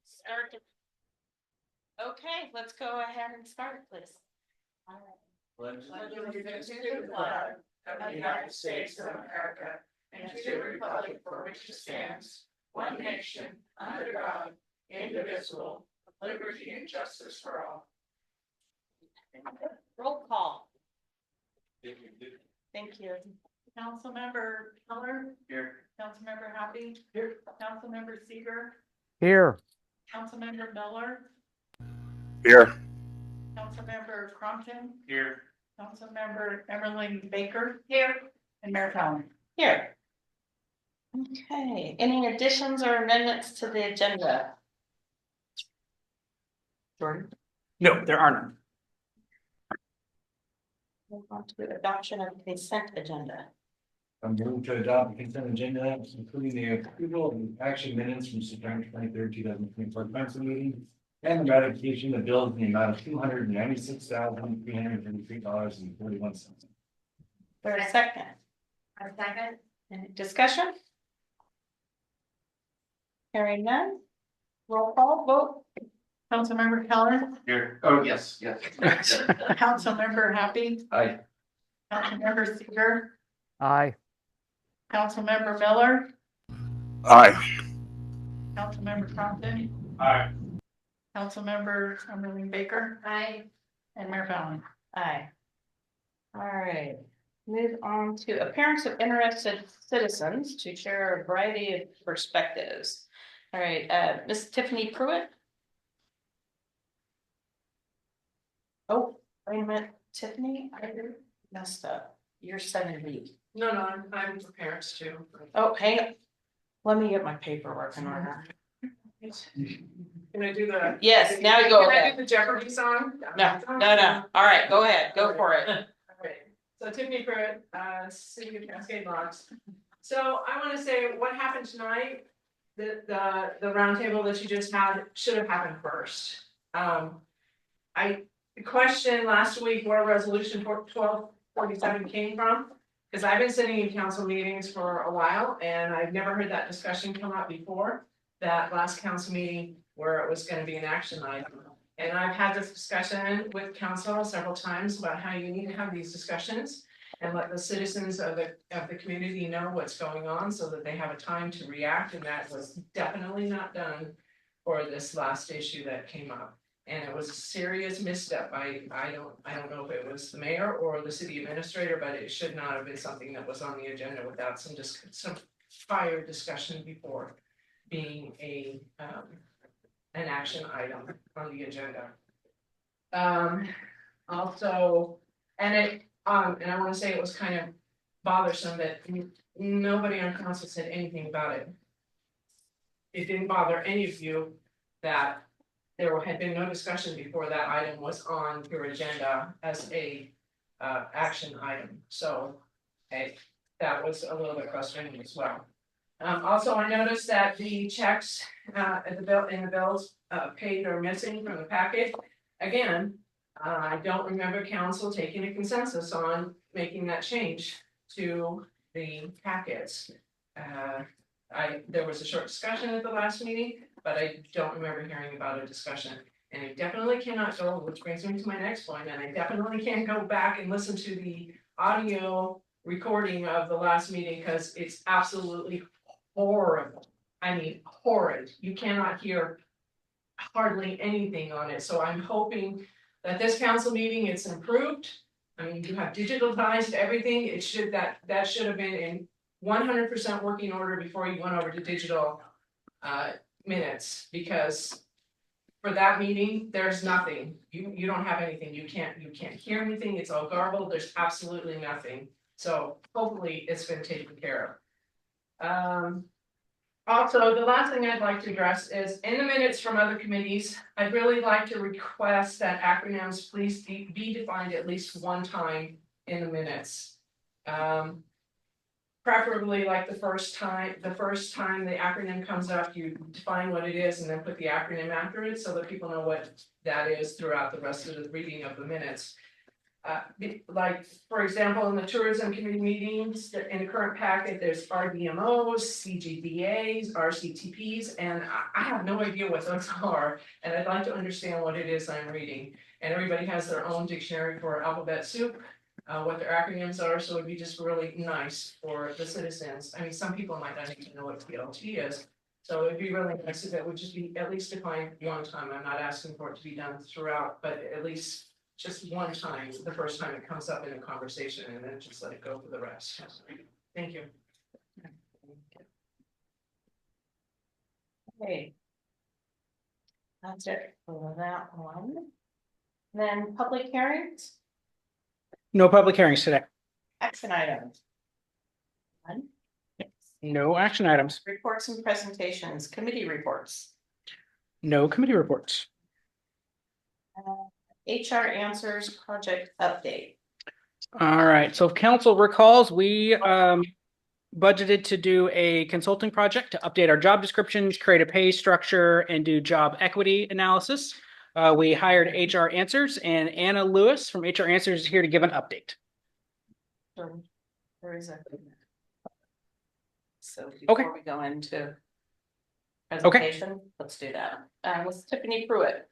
Start. Okay, let's go ahead and start, please. Pledge allegiance to the flag of the United States of America and to the republic for which it stands, one nation, under God, indivisible, with liberty and justice for all. Roll call. Thank you. Councilmember Keller. Here. Councilmember Happy. Here. Councilmember Seeger. Here. Councilmember Miller. Here. Councilmember Crompton. Here. Councilmember Emmerling Baker. Here. And Mayor Fallon. Here. Okay, any additions or amendments to the agenda? Jordan? No, there are none. Move on to adoption of consent agenda. I'm moving to adopt the consent agenda, including the approval of the action minutes from September 23rd, 2024 council meeting, and the ratification of bills in the amount of $296,333.41. For a second. A second. Any discussion? Hearing none. Roll call vote. Councilmember Keller. Here. Oh, yes, yes. Councilmember Happy. Aye. Councilmember Seeger. Aye. Councilmember Miller. Aye. Councilmember Crompton. Aye. Councilmember Emmerling Baker. Aye. And Mayor Fallon. Aye. All right, move on to appearance of interested citizens to share a variety of perspectives. All right, Miss Tiffany Pruitt. Oh, wait a minute, Tiffany, I messed up. You're 70. No, I'm for parents too. Oh, hang on. Let me get my paperwork in order. Can I do the? Yes, now you go Can I ahead. do the Jeopardy song? No. All right, go ahead, go for it. Alright, so Tiffany Pruitt, City of Cascade Lodge. So I wanna say what happened tonight, the roundtable that you just had should have happened first. I questioned last week where resolution 1247 came from. Cause I've been sitting in council meetings for a while and I've never heard that discussion come up before. That last council meeting where it was gonna be an action item. And I've had this discussion with council several times about how you need to have these discussions. And let the citizens of the community know what's going on so that they have a time to react, and that was definitely not done. For this last issue that came up, and it was a serious misstep. I don't know if it was the mayor or the city administrator, but it should not have been something that was on the agenda without some prior discussion before being an action item on the agenda. Also, and I want to say it was kind of bothersome that nobody on council said anything about it. It didn't bother any of you that there had been no discussion before that item was on your agenda as a action item. So that was a little bit frustrating as well. Also, I noticed that the checks in the bills paid are missing from the packet. Again, I don't remember council taking a consensus on making that change to the packets. There was a short discussion at the last meeting, but I don't remember hearing about a discussion. And I definitely cannot go, which brings me to my next point, and I definitely can't go back and listen to the audio recording of the last meeting because it's absolutely horrible. I mean, horrid. You cannot hear hardly anything on it. So I'm hoping that this council meeting it's improved. I mean, you have digitalized everything. It should that should have been in 100% working order before you went over to digital minutes, because for that meeting there's nothing. You don't have anything. You can't hear anything. It's all garbled. There's absolutely nothing. So hopefully it's been taken care of. Also, the last thing I'd like to address is in the minutes from other committees, I'd really like to request that acronyms please be defined at least one time in the minutes. Preferably like the first time the acronym comes up, you define what it is and then put the acronym after it so that people know what that is throughout the rest of the reading of the minutes. Like, for example, in the tourism committee meetings, in the current packet, there's RDMOs, CGDAs, RCTPs, and I have no idea what those are. And I'd like to understand what it is I'm reading. And everybody has their own dictionary for alphabet soup, what their acronyms are, so it'd be just really nice for the citizens. I mean, some people might not even know what PLT is. So it'd be really nice if it would just be at least defined one time. I'm not asking for it to be done throughout, but at least just one time, the first time it comes up in a conversation, and then just let it go for the rest. Thank you. Okay. That's it for that one. Then public hearings, No public hearings today. action items. None. No action items. Reports and presentations, committee reports. No committee reports. HR answers project update. All right. So if council recalls, we budgeted to do a consulting project to update our job descriptions, create a pay structure, and do job equity analysis. We hired HR Answers, and Anna Lewis from HR Answers is here to give an update. So there is a. So Okay. before we go into presentation, let's do that. With Tiffany Pruitt.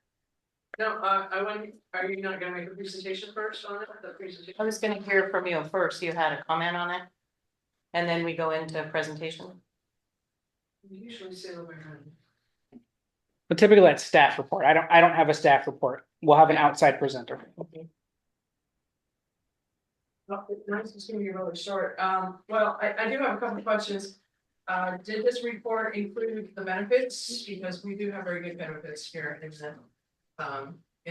No, are you not gonna make a presentation first on it, the presentation? I was gonna hear from you first. You had a comment on it? And then we go into presentation. We usually say what we're doing. But typically that's staff report. I don't have a staff report. We'll have an outside presenter. Well, it's gonna be really short. Well, I do have a couple of questions. Did this report include the benefits? Because we do have very good benefits here in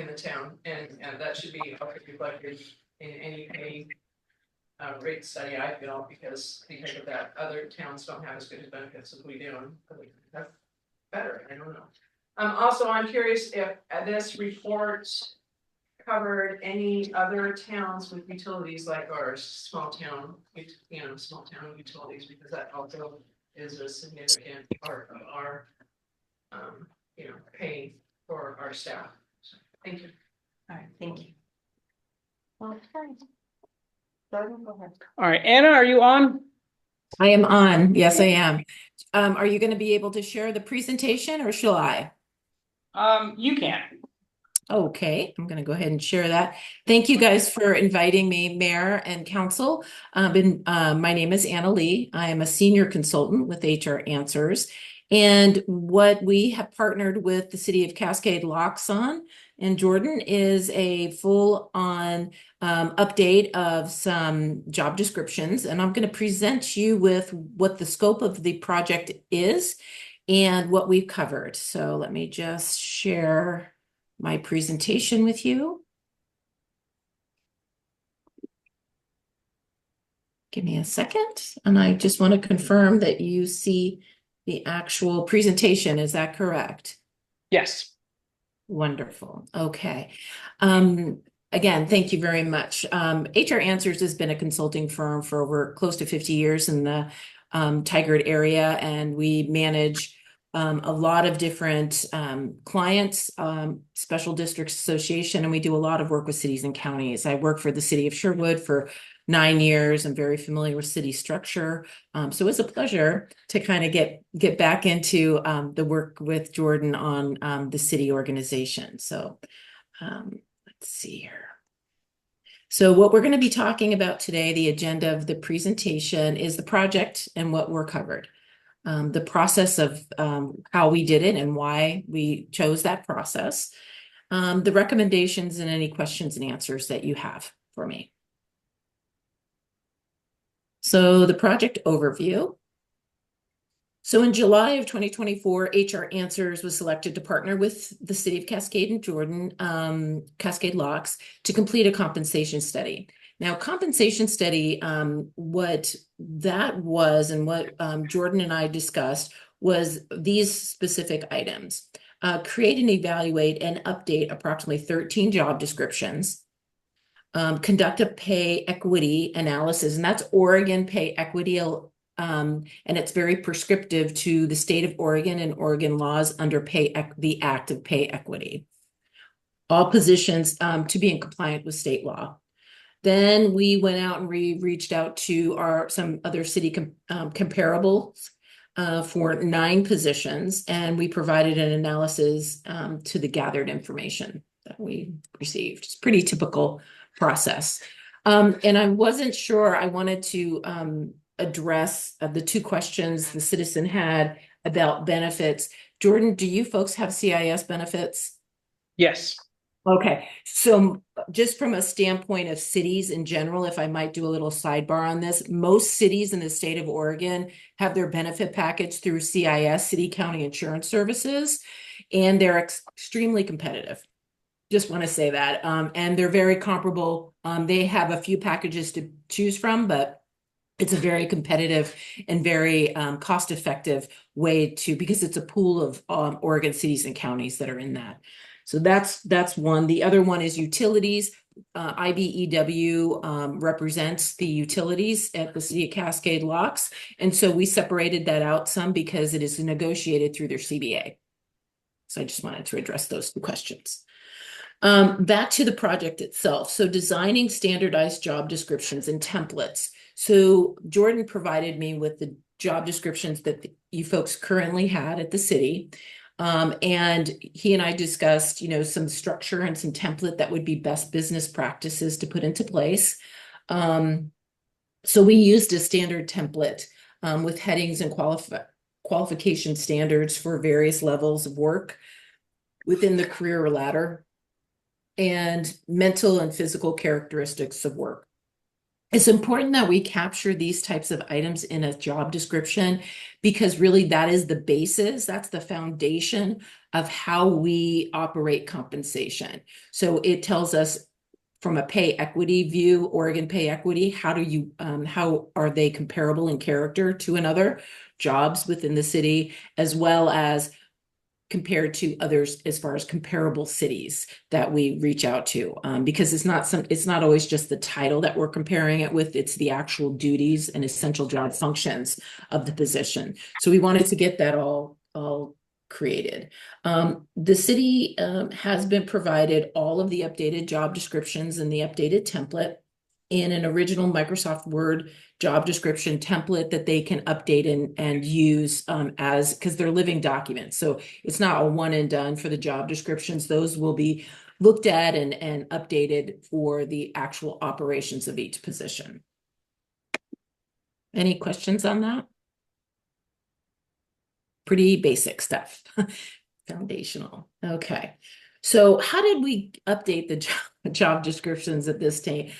the town, and that should be reflected in any pay rate study, I feel, because of that, other towns don't have as good as benefits as we do. That's better, I don't know. Also, I'm curious if this report covered any other towns with utilities like ours, small town utilities, because that also is a significant part of our pay for our staff. So, thank you. All right, thank you. Okay. Jordan, go ahead. All right, Anna, are you on? I am on. Yes, I am. Are you going to be able to share the presentation or shall I? You can. Okay, I'm going to go ahead and share that. Thank you guys for inviting me, Mayor and Council. My name is Anna Lee. I am a senior consultant with HR Answers. And what we have partnered with the City of Cascade Locks on in Jordan is a full-on update of some job descriptions. And I'm going to present you with what the scope of the project is and what we've covered. So let me just share my presentation with you. Give me a second. And I just want to confirm that you see the actual presentation. Is that correct? Yes. Wonderful. Okay. Again, thank you very much. HR Answers has been a consulting firm for over close to 50 years in the Tigard area, and we manage a lot of different clients, Special Districts Association, and we do a lot of work with cities and counties. I work for the city of Sherwood for 9 years. I'm very familiar with city structure. So it's a pleasure to kind of get back into the work with Jordan on the city organization. So let's see here. So what we're going to be talking about today, the agenda of the presentation, is the project and what we're covered. The process of how we did it and why we chose that process, the recommendations and any questions and answers that you have for me. So the project overview. So in July of 2024, HR Answers was selected to partner with the City of Cascade and Jordan, Cascade Locks, to complete a compensation study. Now, compensation study, what that was and what Jordan and I discussed was these specific items. Create and evaluate and update approximately 13 job descriptions. Conduct a pay equity analysis, and that's Oregon pay equity, and it's very prescriptive to the state of Oregon and Oregon laws under the Act of Pay Equity. All positions to be in compliance with state law. Then we went out and we reached out to some other city comparables for 9 positions, and we provided an analysis to the gathered information that we received. It's pretty typical process. And I wasn't sure, I wanted to address the 2 questions the citizen had about benefits. Jordan, do you folks have CIS benefits? Yes. Okay, so just from a standpoint of cities in general, if I might do a little sidebar on this, most cities in the state of Oregon have their benefit package through CIS, City County Insurance Services, and they're extremely competitive. Just want to say that. And they're very comparable. They have a few packages to choose from, but it's a very competitive and very cost-effective way because it's a pool of Oregon cities and counties that are in that. So that's one. The other one is utilities. IBEW represents the utilities at the City of Cascade Locks. And so we separated that out some because it is negotiated through their CBA. So I just wanted to address those 2 questions. Back to the project itself. So designing standardized job descriptions and templates. So Jordan provided me with the job descriptions that you folks currently had at the city. And he and I discussed, some structure and some template that would be best business practices to put into place. So we used a standard template with headings and qualification standards for various levels of work within the career ladder and mental and physical characteristics of work. It's important that we capture these types of items in a job description because really that is the basis, that's the foundation of how we operate compensation. So it tells us from a pay equity view, Oregon pay equity, how are they comparable in character to another jobs within the city, as well as compared to others as far as comparable cities that we reach out to, because it's not always just the title that we're comparing it with, it's the actual duties and essential job functions of the position. So we wanted to get that all created. The city has been provided all of the updated job descriptions and the updated template in an original Microsoft Word job description template that they can update and use because they're living documents. So it's not a one and done for the job descriptions. Those will be looked at and updated for the actual operations of each position. Any questions on that? Pretty basic stuff. Foundational. Okay. So how did we update the job descriptions at this time?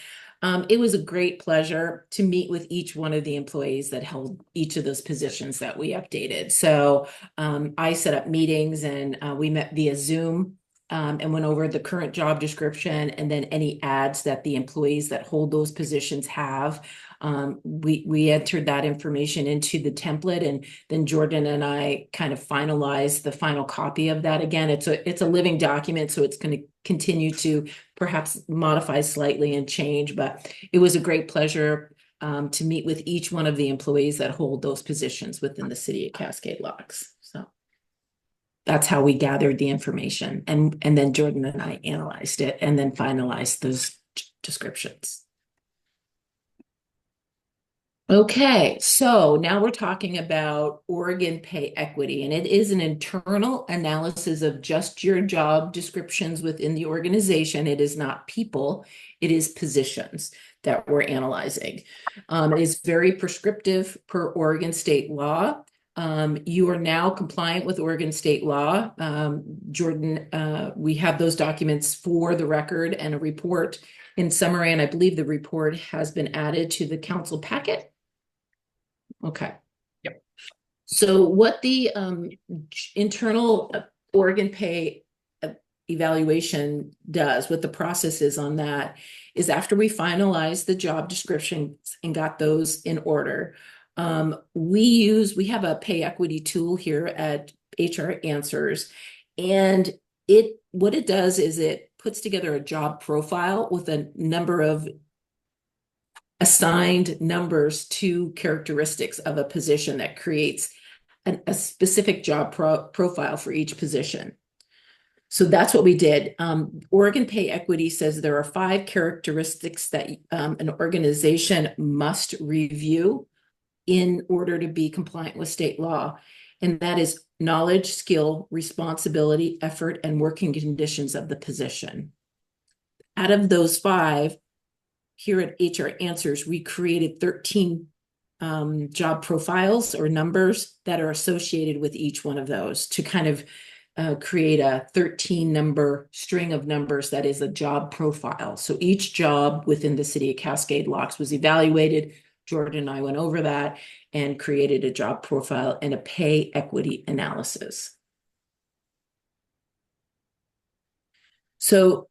It was a great pleasure to meet with each one of the employees that held each of those positions that we updated. So I set up meetings and we met via Zoom and went over the current job description and then any ads that the employees that hold those positions have. We entered that information into the template, and then Jordan and I kind of finalized the final copy of that. Again, it's a living document, so it's going to continue to perhaps modify slightly and change, but it was a great pleasure to meet with each one of the employees that hold those positions within the City of Cascade Locks. So that's how we gathered the information, and then Jordan and I analyzed it and then finalized those descriptions. Okay, so now we're talking about Oregon pay equity, and it is an internal analysis of just your job descriptions within the organization. It is not people, it is positions that we're analyzing. It is very prescriptive per Oregon state law. You are now compliant with Oregon state law. Jordan, we have those documents for the record and a report in summary, and I believe the report has been added to the council packet. Okay. Yep. So what the internal Oregon pay evaluation does, what the process is on that, is after we finalize the job descriptions and got those in order, we have a pay equity tool here at HR Answers, and what it does is it puts together a job profile with a number of assigned numbers to characteristics of a position that creates a specific job profile for each position. So that's what we did. Oregon Pay Equity says there are 5 characteristics that an organization must review in order to be compliant with state law. And that is knowledge, skill, responsibility, effort, and working conditions of the position. Out of those 5, here at HR Answers, we created 13 job profiles or numbers that are associated with each one of those to kind of create a 13 number string of numbers that is a job profile. So each job within the city of Cascade Locks was evaluated. Jordan and I went over that and created a job profile and a pay equity analysis. So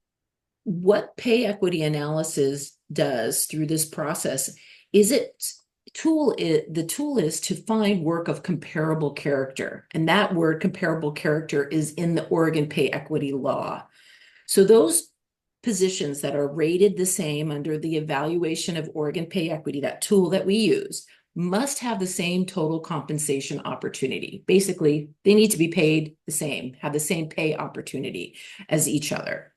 what pay equity analysis does through this process is the tool is to find work of comparable character. And that word comparable character is in the Oregon pay equity law. So those positions that are rated the same under the evaluation of Oregon pay equity, that tool that we use, must have the same total compensation opportunity. Basically, they need to be paid the same, have the same pay opportunity as each other.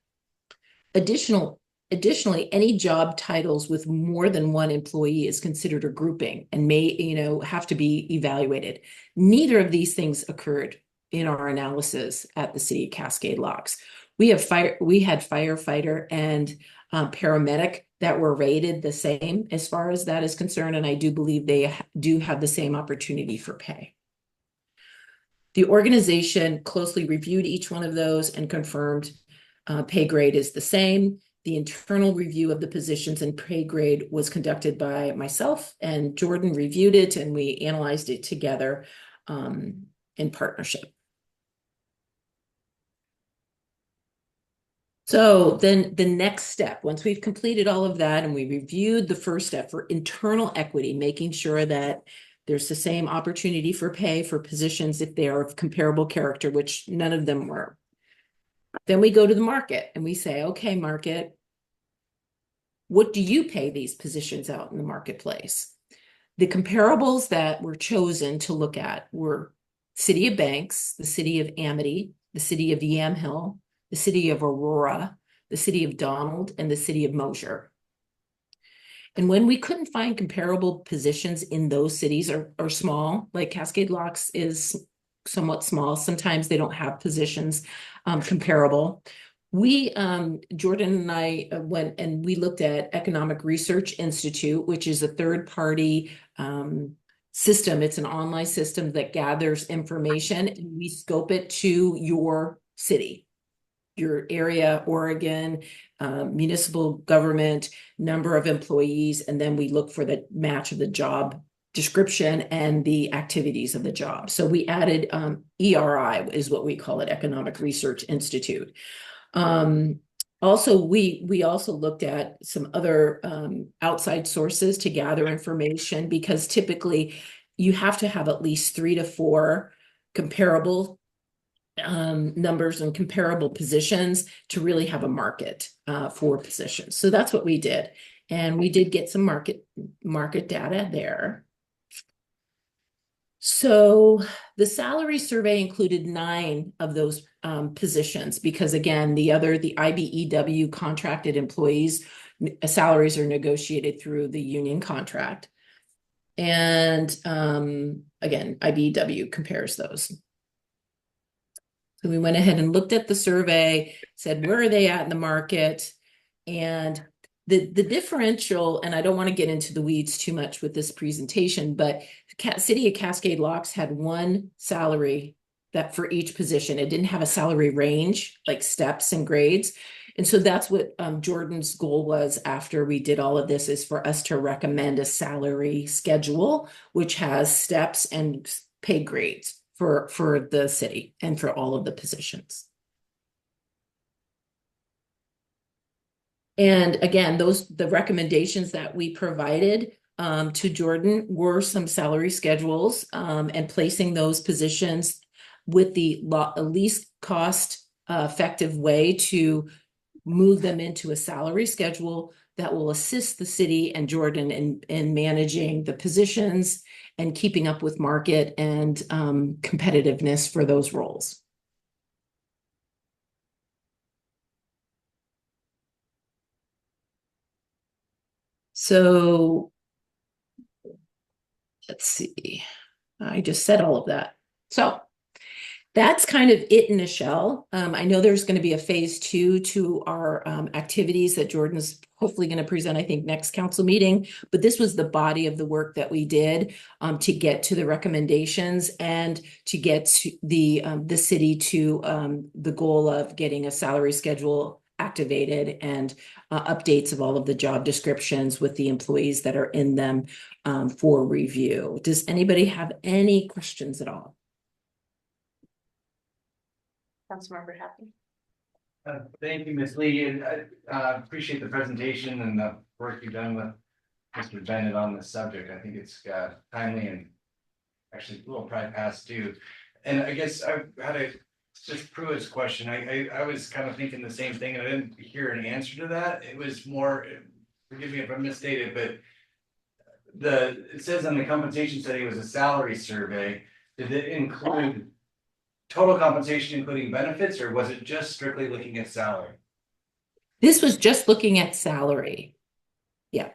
Additionally, any job titles with more than one employee is considered a grouping and may, have to be evaluated. Neither of these things occurred in our analysis at the city of Cascade Locks. We had firefighter and paramedic that were rated the same as far as that is concerned, and I do believe they do have the same opportunity for pay. The organization closely reviewed each one of those and confirmed pay grade is the same. The internal review of the positions and pay grade was conducted by myself, and Jordan reviewed it, and we analyzed it together in partnership. So then the next step, once we've completed all of that and we reviewed the first step for internal equity, making sure that there's the same opportunity for pay for positions if they are of comparable character, which none of them were. Then we go to the market and we say, okay, market, what do you pay these positions out in the marketplace? The comparables that were chosen to look at were City of Banks, the City of Amity, the City of Yamhill, the City of Aurora, the City of Donald, and the City of Mosier. And when we couldn't find comparable positions in those cities or small, like Cascade Locks is somewhat small, sometimes they don't have positions comparable. Jordan and I went and we looked at Economic Research Institute, which is a third-party system. It's an online system that gathers information, and we scope it to your city, your area, Oregon, municipal government, number of employees, and then we look for the match of the job description and the activities of the job. So we added ERI is what we call it, Economic Research Institute. Also, we also looked at some other outside sources to gather information, because typically you have to have at least 3 to 4 comparable numbers and comparable positions to really have a market for positions. So that's what we did. And we did get some market data there. So the salary survey included 9 of those positions, because again, the IBEW contracted employees, salaries are negotiated through the union contract. And again, IBEW compares those. So we went ahead and looked at the survey, said, where are they at in the market? And the differential, and I don't want to get into the weeds too much with this presentation, but City of Cascade Locks had one salary that for each position. It didn't have a salary range, like steps and grades. And so that's what Jordan's goal was after we did all of this, is for us to recommend a salary schedule, which has steps and pay grades for the city and for all of the positions. And again, the recommendations that we provided to Jordan were some salary schedules and placing those positions with the least cost effective way to move them into a salary schedule that will assist the city and Jordan in managing the positions and keeping up with market and competitiveness for those roles. So let's see. I just said all of that. So that's kind of it in a shell. I know there's going to be a phase 2 to our activities that Jordan's hopefully going to present, I think, next council meeting. But this was the body of the work that we did to get to the recommendations and to get to the city to the goal of getting a salary schedule activated and updates of all of the job descriptions with the employees that are in them for review. Does anybody have any questions at all? Councilmember Happy. Thank you, Ms. Lee, and I appreciate the presentation and the work you've done with Mr. Bennett on this subject. I think it's timely and actually a little probably past due. And I guess I had to just Pruitt's question. I was kind of thinking the same thing, and I didn't hear an answer to that. It was more, forgive me if I misstated, but it says on the compensation study it was a salary survey. Did it include total compensation including benefits, or was it just strictly looking at salary? This was just looking at salary. Yeah.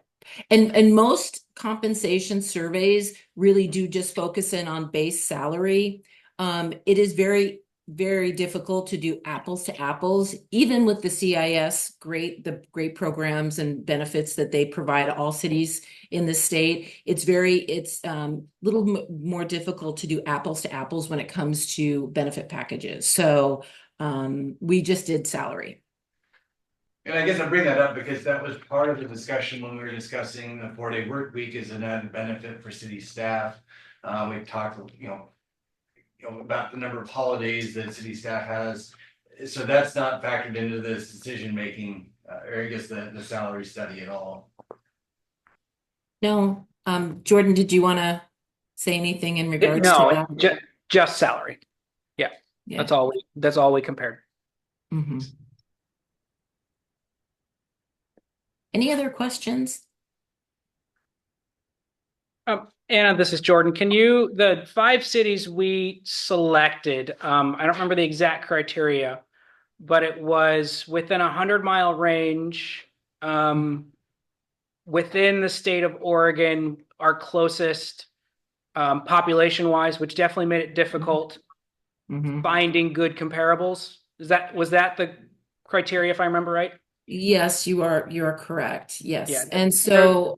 And most compensation surveys really do just focus in on base salary. It is very, very difficult to do apples to apples, even with the CIS, the great programs and benefits that they provide all cities in the state. It's little more difficult to do apples to apples when it comes to benefit packages. So we just did salary. And I guess I bring that up because that was part of the discussion when we were discussing the 4-day work week as an added benefit for city staff. We talked, about the number of holidays that city staff has. So that's not factored into this decision making, or I guess the salary study at all. No, Jordan, did you want to say anything in regards to No, that? just salary. Yeah, Yeah. that's all we compared. Mhm. Any other questions? Anna, this is Jordan. The 5 cities we selected, I don't remember the exact criteria, but it was within 100-mile range, within the state of Oregon, our closest population wise, which definitely made it difficult finding good comparables. Was that the criteria, if I remember right? Yes, you are correct. Yes. Yeah. And so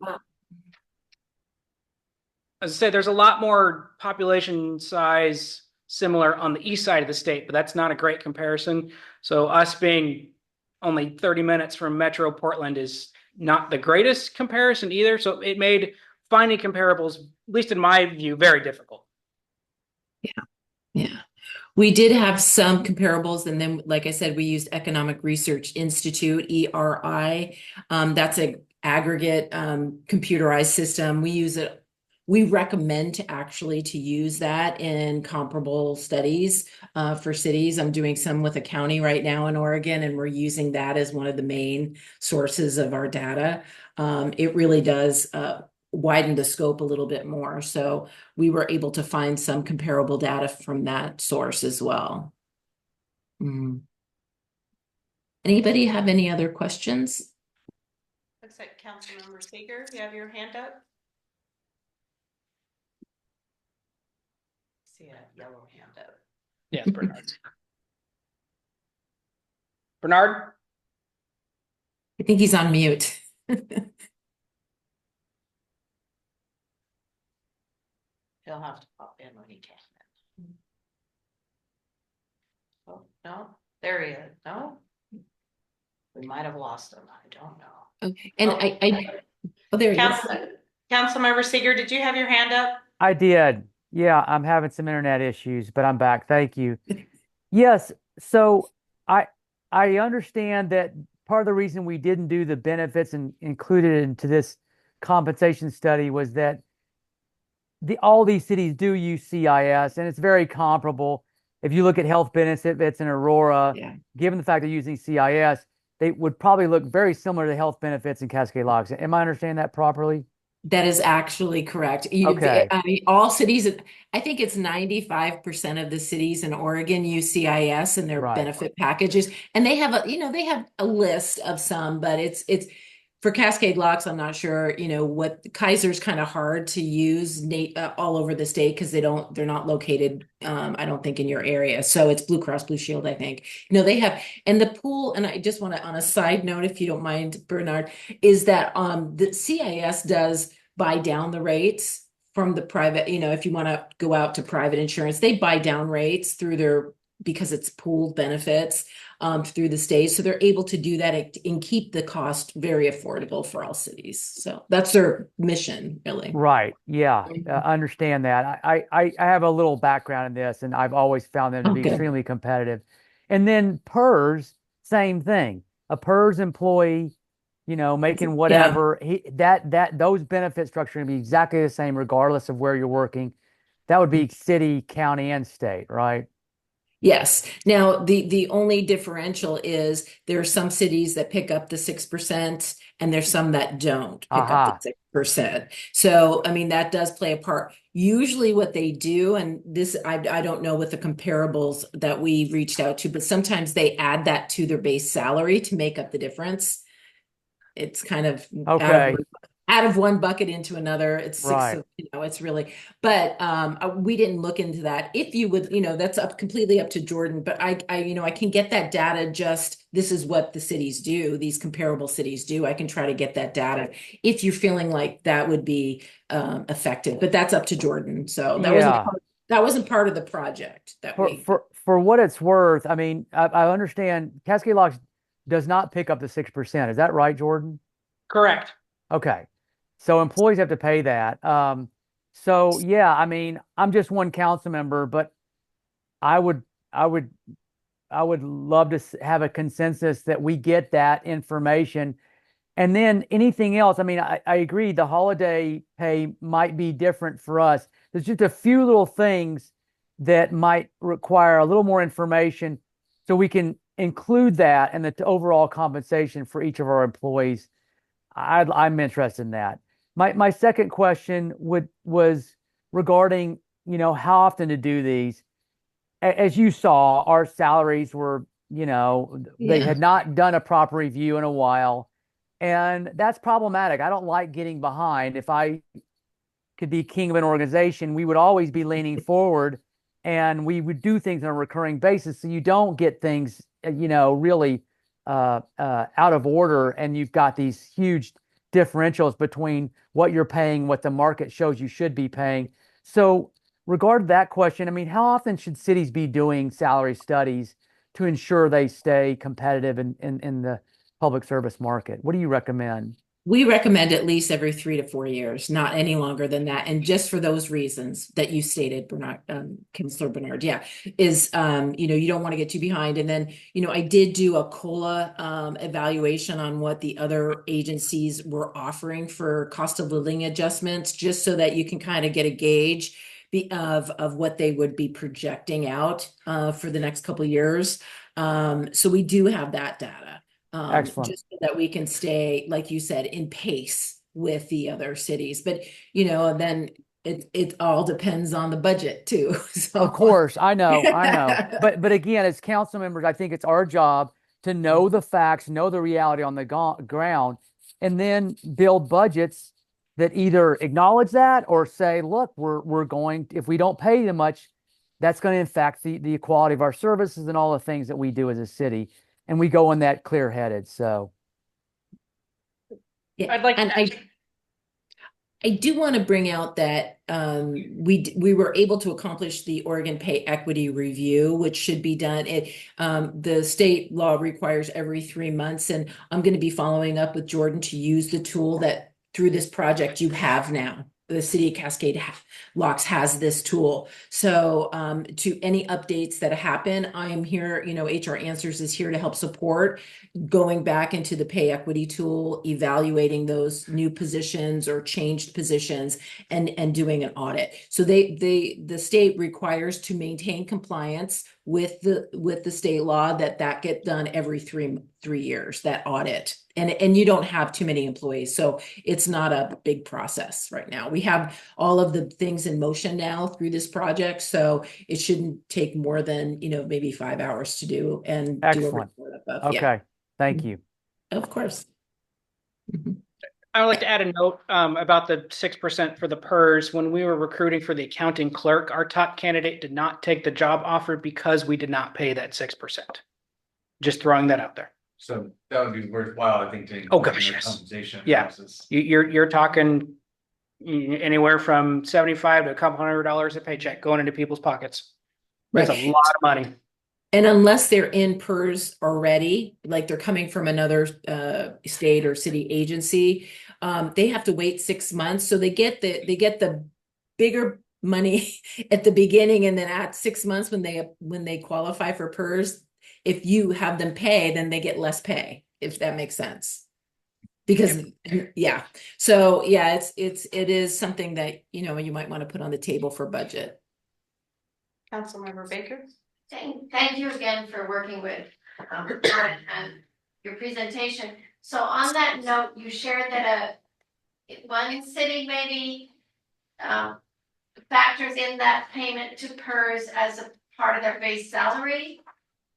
As I said, there's a lot more population size similar on the east side of the state, but that's not a great comparison. So us being only 30 minutes from Metro Portland is not the greatest comparison either. So it made finding comparables, at least in my view, very difficult. Yeah. We did have some comparables, and then, like I said, we used Economic Research Institute, ERI. That's an aggregate computerized system. We use it. We recommend to use that in comparable studies for cities. I'm doing some with a county right now in Oregon, and we're using that as one of the main sources of our data. It really does widen the scope a little bit more. So we were able to find some comparable data from that source as well. Anybody have any other questions? Looks like Councilmember Seeger, you have your hand up? See a yellow hand up. Yes, Bernard. Bernard? I think he's on mute. He'll have to pop in when he can. Oh, no, there he is. No? We might have lost him. I don't know. Okay. And oh, there he is. Councilmember Seeger, did you have your hand up? I did. Yeah, I'm having some internet issues, but I'm back. Thank you. Yes, so I understand that part of the reason we didn't do the benefits and include it into this compensation study was that all these cities do use CIS, and it's very comparable. If you look at health benefits in Aurora, given the fact they're using CIS, they would probably look very similar to health benefits in Cascade Locks. Am I understanding that properly? That is actually correct. Okay. I mean, all cities, I think it's 95% of the cities in Oregon use CIS in their benefit packages. And they have a list of some, but it's for Cascade Locks, I'm not sure, what Kaiser's kind of hard to use all over the state because they're not located, I don't think in your area. So it's Blue Cross Blue Shield, I think. They have, and the pool, and I just want to, on a side note, if you don't mind, Bernard, is that the CIS does buy down the rates from the private, if you want to go out to private insurance, they buy down rates because it's pooled benefits through the state. So they're able to do that and keep the cost very affordable for all cities. So that's their mission, really. Right. Yeah. Understand that. I have a little background in this, and I've always found them to be Okay. extremely competitive. And then PERS, same thing. A PERS employee, making whatever those benefit structure would be exactly the same regardless of where you're working. That would be city, county, and state, right? Yes. Now, the only differential is there are some cities that pick up the 6%, and there's some that don't pick up the 6%. So, I mean, that does play a part. Usually what they do, and this, I don't know with the comparables that we reached out to, but sometimes they add that to their base salary to make up the difference. It's kind of Okay. out of one bucket into another. It's six, Right. it's really, but we didn't look into that. If you would, that's completely up to Jordan, but I can get that data. Just this is what the cities do, these comparable cities do. I can try to get that data if you're feeling like that would be effective, but that's up to Jordan. So that wasn't part of the project that For what it's worth, I mean, I understand Cascade Locks does not pick up the 6%. Is that right, Jordan? Correct. Okay. So employees have to pay that. So yeah, I mean, I'm just one council member, but I would love to have a consensus that we get that information. And then anything else, I mean, I agree the holiday pay might be different for us. There's just a few little things that might require a little more information so we can include that in the overall compensation for each of our employees. I'm interested in that. My second question was regarding, how often to do these. As you saw, our salaries were, they had not done a proper review in a while. And that's problematic. I don't like getting behind. If I could be king of an organization, we would always be leaning forward and we would do things on a recurring basis. So you don't get things, really out of order. And you've got these huge differentials between what you're paying, what the market shows you should be paying. So regard that question, I mean, how often should cities be doing salary studies to ensure they stay competitive in the public service market? What do you recommend? We recommend at least every 3 to 4 years, not any longer than that. And just for those reasons that you stated, Bernard, Councilor Bernard, is, you don't want to get too behind. And then, I did do a COLA evaluation on what the other agencies were offering for cost of living adjustments, just so that you can kind of get a gauge of what they would be projecting out for the next couple of years. So we do have that data. Excellent. Just so that we can stay, like you said, in pace with the other cities. But, then it all depends on the budget too. So. Of course, I know. But again, as council members, I think it's our job to know the facts, know the reality on the ground, and then build budgets that either acknowledge that or say, look, we're going, if we don't pay them much, that's going to affect the quality of our services and all the things that we do as a city. And we go in that clear-headed. So Yeah, I'd like and I do want to bring out that we were able to accomplish the Oregon Pay Equity Review, which should be done. The state law requires every 3 months, and I'm going to be following up with Jordan to use the tool that through this project you have now. The city of Cascade Locks has this tool. So to any updates that happen, I'm here, HR Answers is here to help support going back into the pay equity tool, evaluating those new positions or changed positions and doing an audit. So the state requires to maintain compliance with the state law that get done every three years, that audit. And you don't have too many employees, so it's not a big process right now. We have all of the things in motion now through this project, so it shouldn't take more than maybe 5 hours to do and excellent. do a report above. Okay, thank you. Of course. Mhm. I would like to add a note about the 6% for the PERS. When we were recruiting for the accounting clerk, our top candidate did not take the job offer because we did not pay that 6%. Just throwing that out there. So that would be worthwhile, I think, to. Oh, gosh, include in our yes. Compensation Yeah. analysis. You're talking anywhere from 75 to a couple $100 a paycheck going into people's pockets. That's a lot of money. And unless they're in PERS already, like they're coming from another state or city agency, they have to wait 6 months. So they get the bigger money at the beginning, and then at 6 months when they qualify for PERS, if you have them pay, then they get less pay, if that makes sense. Because yeah. So yeah, it is something that you might want to put on the table for budget. Councilmember Baker? Thank you again for working with Jordan and your presentation. So on that note, you shared that one city maybe factors in that payment to PERS as a part of their base salary.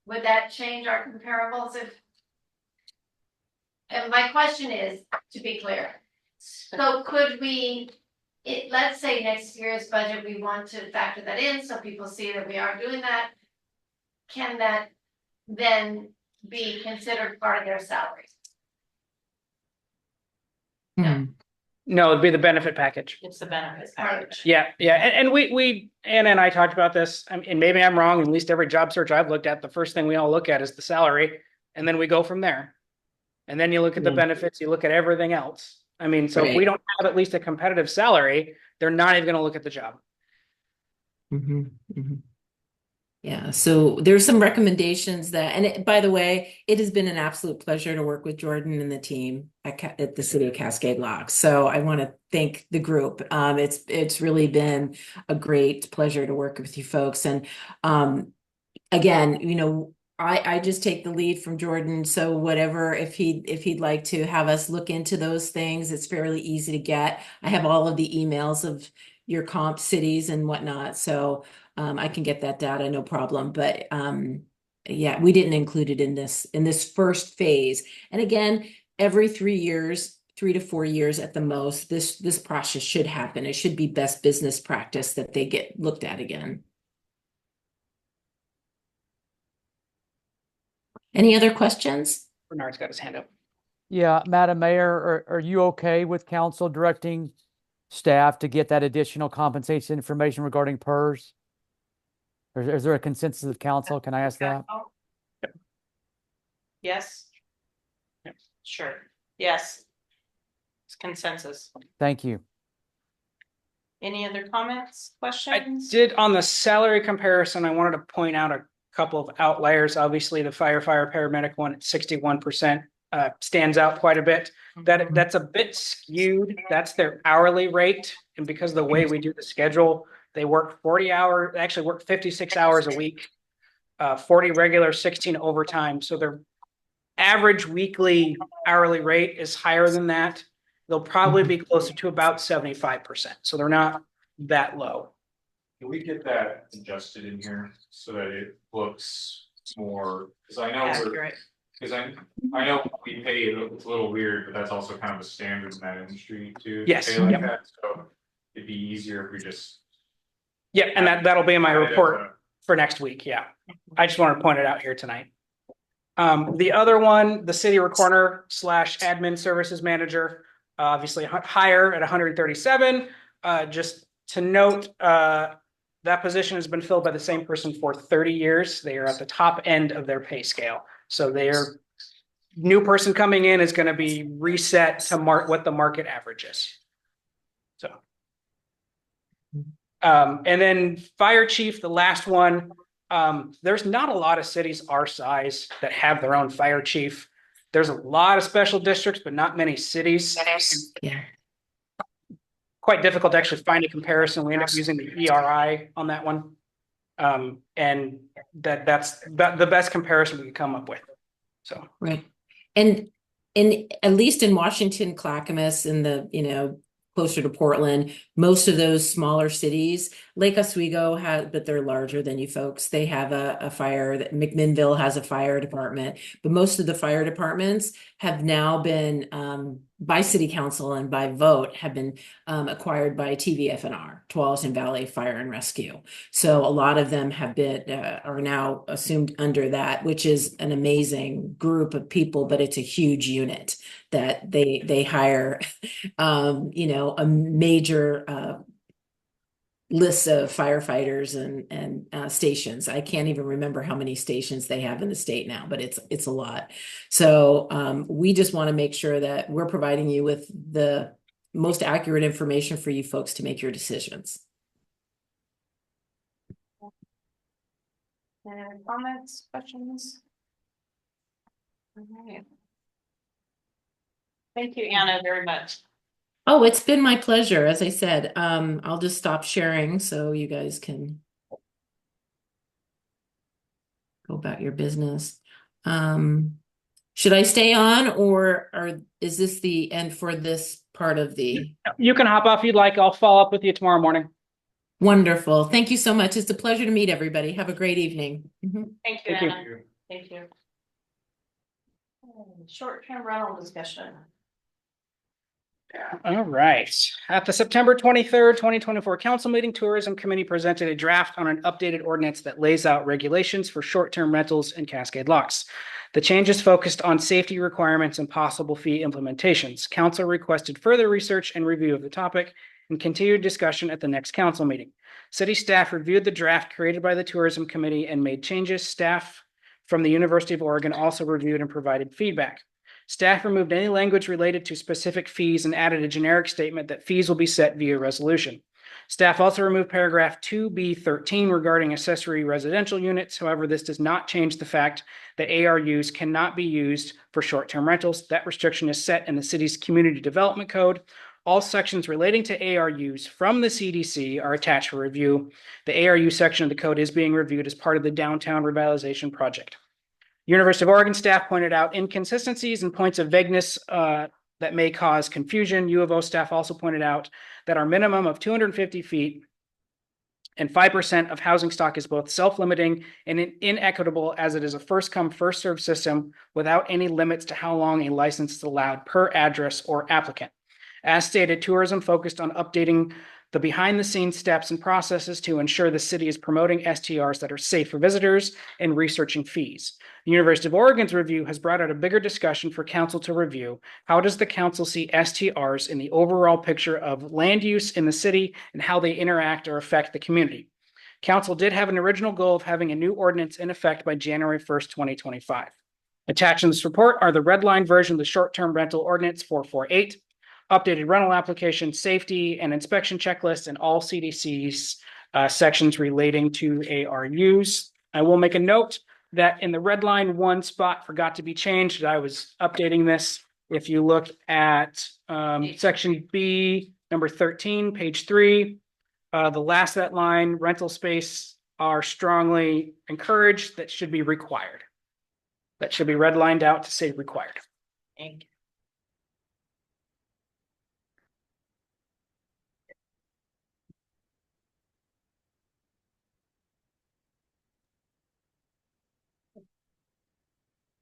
Would that change our comparables and my question is, to be clear, so could we, let's say next year's budget, we want to factor that in so people see that we are doing that. Can that then be considered part of their salaries? No, it'd be the benefit package. It's the benefits package. Yeah. And we Anna and I talked about this, and maybe I'm wrong. At least every job search I've looked at, the first thing we all look at is the salary, and then we go from there. And then you look at the benefits, you look at everything else. I mean, so if we don't have at least a competitive salary, they're not even going to look at the job. Yeah, so there's some recommendations and by the way, it has been an absolute pleasure to work with Jordan and the team at the City of Cascade Locks. So I want to thank the group. It's really been a great pleasure to work with you folks. And again, I just take the lead from Jordan. So whatever, if he'd like to have us look into those things, it's fairly easy to get. I have all of the emails of your comp cities and whatnot. So I can get that data, no problem. But yeah, we didn't include it in this first phase. And again, every 3 years, 3 to 4 years at the most, this process should happen. It should be best business practice that they get looked at again. Any other questions? Bernard's got his hand up. Yeah, Madam Mayor, are you okay with council directing staff to get that additional compensation information regarding PERS? Or is there a consensus of council? Can I ask that? Yes. Sure. Yes. It's consensus. Thank you. Any other comments, I questions? did on the salary comparison, I wanted to point out a couple of outliers. Obviously, the firefighter paramedic one at 61% stands out quite a bit. That's a bit skewed. That's their hourly rate. And because of the way we do the schedule, they work 40 hours, they actually work 56 hours a week, 40 regular, 16 overtime. So their average weekly hourly rate is higher than that. They'll probably be closer to about 75%. So they're not that low. Can we get that adjusted in here so that it looks more, because I know Accurate. because I know we pay it, it's a little weird, but that's also kind of a standard in that industry too. to Yes, pay like yep. that. So it'd be easier if we just. Yeah, and that'll be in my add it as report for next week. Yeah. I just wanted to point it out here tonight. The other one, the city recorder / admin services manager, obviously higher at 137. Just to note, that position has been filled by the same person for 30 years. They are at the top end of their pay scale. So their new person coming in is going to be reset to what the market average is. So. And then fire chief, the last one, there's not a lot of cities our size that have their own fire chief. There's a lot of special districts, but not many cities. Yeah. Quite difficult to actually find a comparison. We end up using the ERI on that one. And that's the best comparison we can come up with. So. Right. And at least in Washington, Clackamas and the, closer to Portland, most of those smaller cities, Lake Oswego but they're larger than you folks. They have a fire, McMinnville has a fire department, but most of the fire departments have now been by city council and by vote have been acquired by TVFNR, Tualatin Valley Fire and Rescue. So a lot of them have been are now assumed under that, which is an amazing group of people, but it's a huge unit that they hire, a major list of firefighters and stations. I can't even remember how many stations they have in the state now, but it's a lot. So we just want to make sure that we're providing you with the most accurate information for you folks to make your decisions. Any comments, questions? All right. Thank you, Anna, very much. Oh, it's been my pleasure. As I said, I'll just stop sharing so you guys can go about your business. Should I stay on or is this the end for this part of the? You can hop off if you'd like. I'll follow up with you tomorrow morning. Wonderful. Thank you so much. It's a pleasure to meet everybody. Have a great evening. Mhm. Thank you, Thank you. Anna. Thank you. Short-term rental discussion. All right. At the September 23rd, 2024 council meeting, Tourism Committee presented a draft on an updated ordinance that lays out regulations for short-term rentals and Cascade locks. The changes focused on safety requirements and possible fee implementations. Council requested further research and review of the topic and continued discussion at the next council meeting. City staff reviewed the draft created by the Tourism Committee and made changes. Staff from the University of Oregon also reviewed and provided feedback. Staff removed any language related to specific fees and added a generic statement that fees will be set via resolution. Staff also removed paragraph 2B13 regarding accessory residential units. However, this does not change the fact that ARUs cannot be used for short-term rentals. That restriction is set in the city's Community Development Code. All sections relating to ARUs from the CDC are attached for review. The ARU section of the code is being reviewed as part of the downtown revitalization project. University of Oregon staff pointed out inconsistencies and points of vagueness that may cause confusion. U of O staff also pointed out that our minimum of 250 feet and 5% of housing stock is both self-limiting and inequitable, as it is a first-come, first-served system without any limits to how long a license is allowed per address or applicant. As stated, tourism focused on updating the behind-the-scenes steps and processes to ensure the city is promoting STRs that are safe for visitors and researching fees. The University of Oregon's review has brought out a bigger discussion for council to review. How does the council see STRs in the overall picture of land use in the city and how they interact or affect the community? Council did have an original goal of having a new ordinance in effect by January 1st, 2025. Attached in this report are the red line version of the short-term rental ordinance 448, updated rental application, safety and inspection checklist, and all CDC's sections relating to ARUs. I will make a note that in the red line, one spot forgot to be changed. I was updating this. If you look at section B, number 13, page 3, the last of that line, rental space are strongly encouraged. That should be required. That should be redlined out to say required. Thank you.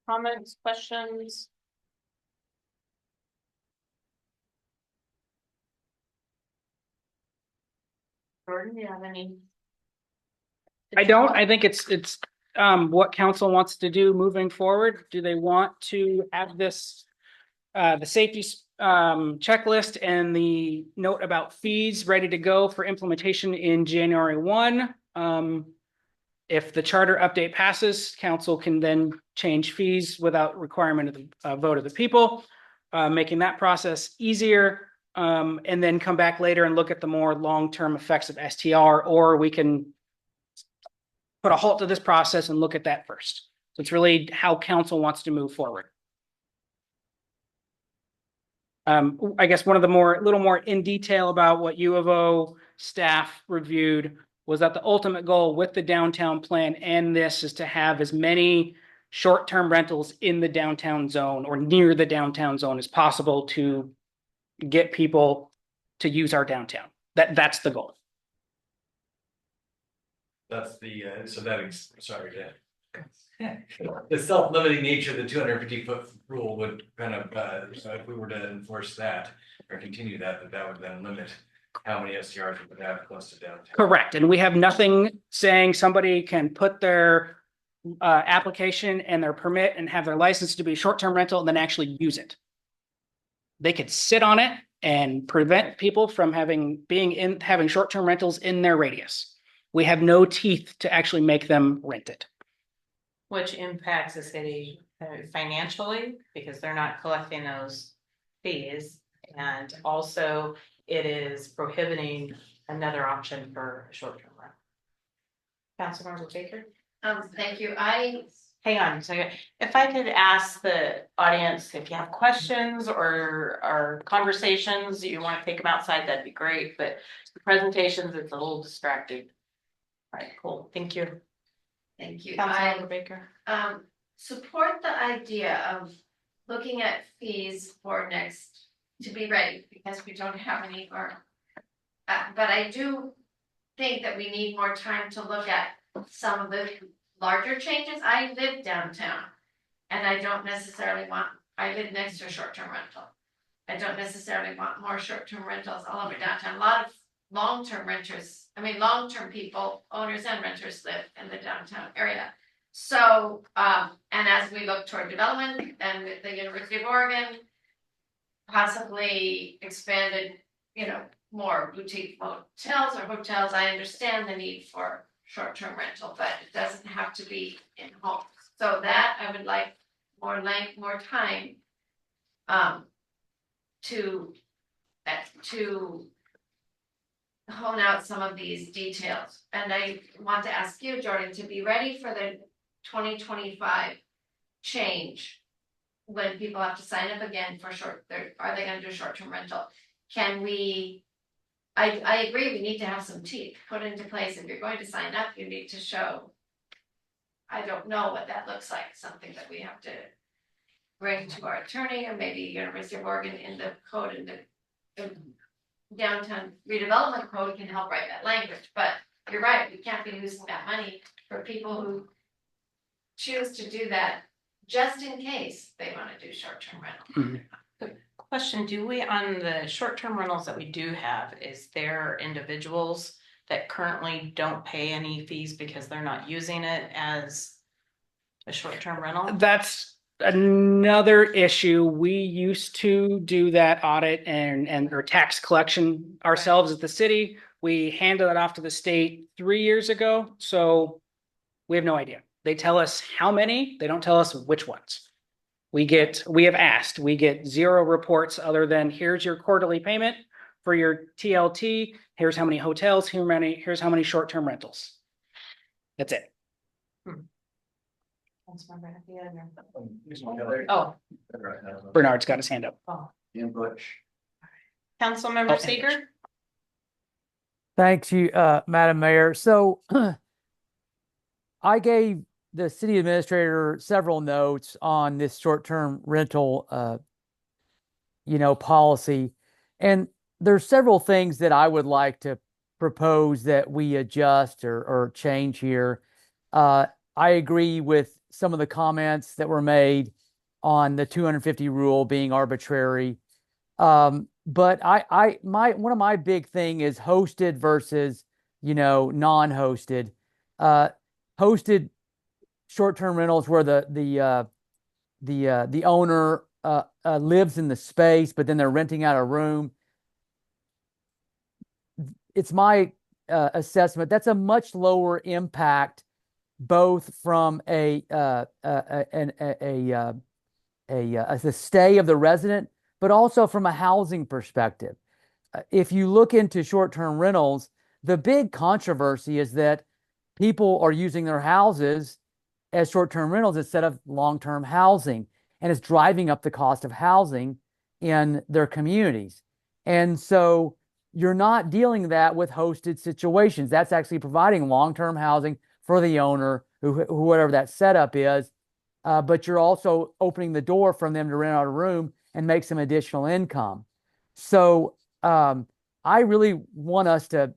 Comments, questions? Jordan, do you have any? I don't. I think it's what council wants to do moving forward. Do they want to have this the safety checklist and the note about fees ready to go for implementation in January 1? If the charter update passes, council can then change fees without requirement of the vote of the people, making that process easier. And then come back later and look at the more long-term effects of STR, or we can put a halt to this process and look at that first. So it's really how council wants to move forward. I guess one of the little more in detail about what U of O staff reviewed was that the ultimate goal with the downtown plan and this is to have as many short-term rentals in the downtown zone or near the downtown zone as possible to get people to use our downtown. That's the goal. That's the, sorry, yeah. the self-limiting nature of the 250-foot rule would kind of, so if we were to enforce that or continue that, that would then limit how many STRs we would have close to downtown. Correct. And we have nothing saying somebody can put their application and their permit and have their license to be short-term rental and then actually use it. They could sit on it and prevent people from having short-term rentals in their radius. We have no teeth to actually make them rent it. Which impacts the city financially because they're not collecting those fees. And also it is prohibiting another option for short-term rental. Councilmember Baker? Thank you. Hang on a second. If I could ask the audience if you have questions or conversations, you want to take them outside, that'd be great. But the presentations, it's a little distracting. All right, cool. Thank you. Thank you. Councilmember Baker. Support the idea of looking at fees for next, to be ready, because we don't have any or. But I do think that we need more time to look at some of the larger changes. I live downtown. And I don't necessarily I live next to a short-term rental. I don't necessarily want more short-term rentals all over downtown. A lot of long-term renters, long-term people, owners and renters live in the downtown area. So, and as we look toward development and with the University of Oregon, possibly expanded, more boutique motels or hotels, I understand the need for short-term rental, but it doesn't have to be in homes. So that I would like more time, to hone out some of these details. And I want to ask you, Jordan, to be ready for the 2025 change. When people have to sign up again for are they gonna do short-term rental? I agree, we need to have some teeth put into place. If you're going to sign up, you need to show. I don't know what that looks like, something that we have to bring to our attorney, or maybe University of Oregon in the code, in the downtown redevelopment code can help write that language. But you're right, we can't be losing that money for people who choose to do that just in case they want to do short-term rental. Question, do we, on the short-term rentals that we do have, is there individuals that currently don't pay any fees because they're not using it as a short-term rental? That's another issue. We used to do that audit and or tax collection ourselves at the city. We handed it off to the state 3 years ago. So we have no idea. They tell us how many, they don't tell us which ones. We have asked, we get zero reports other than here's your quarterly payment for your TLT. Here's how many hotels, here's how many short-term rentals. That's it. Oh, Bernard's got his hand up. Councilmember Seeger? Thanks you, Madam Mayor. So I gave the city administrator several notes on this short-term rental, policy. And there's several things that I would like to propose that we adjust or change here. I agree with some of the comments that were made on the 250 rule being arbitrary. But one of my big thing is hosted versus, non-hosted. Hosted short-term rentals where the owner lives in the space, but then they're renting out a room. It's my assessment that's a much lower impact, both from the stay of the resident, but also from a housing perspective. If you look into short-term rentals, the big controversy is that people are using their houses as short-term rentals instead of long-term housing, and it's driving up the cost of housing in their communities. And so you're not dealing that with hosted situations. That's actually providing long-term housing for the owner, whatever that setup is, but you're also opening the door for them to rent out a room and make some additional income. So I really want us to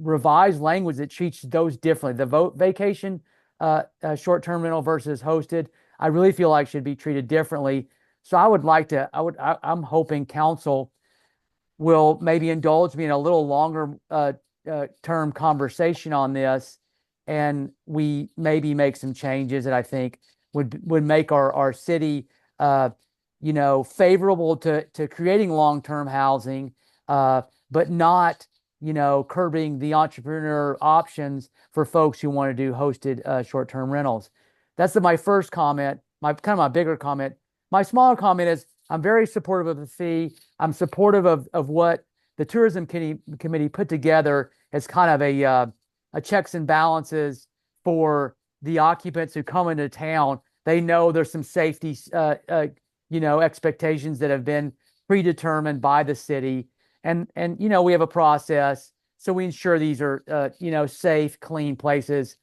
revise language that treats those differently. The vacation short-term rental versus hosted, I really feel like should be treated differently. So I would like to, I'm hoping council will maybe indulge me in a little longer term conversation on this, and we maybe make some changes that I think would make our city favorable to creating long-term housing, but not curbing the entrepreneur options for folks who want to do hosted short-term rentals. That's my first comment. My bigger comment. My smaller comment is I'm very supportive of the fee. I'm supportive of what the tourism committee put together as kind of a checks and balances for the occupants who come into town. They know there's some safety expectations that have been predetermined by the city, and we have a process, so we ensure these are safe, clean places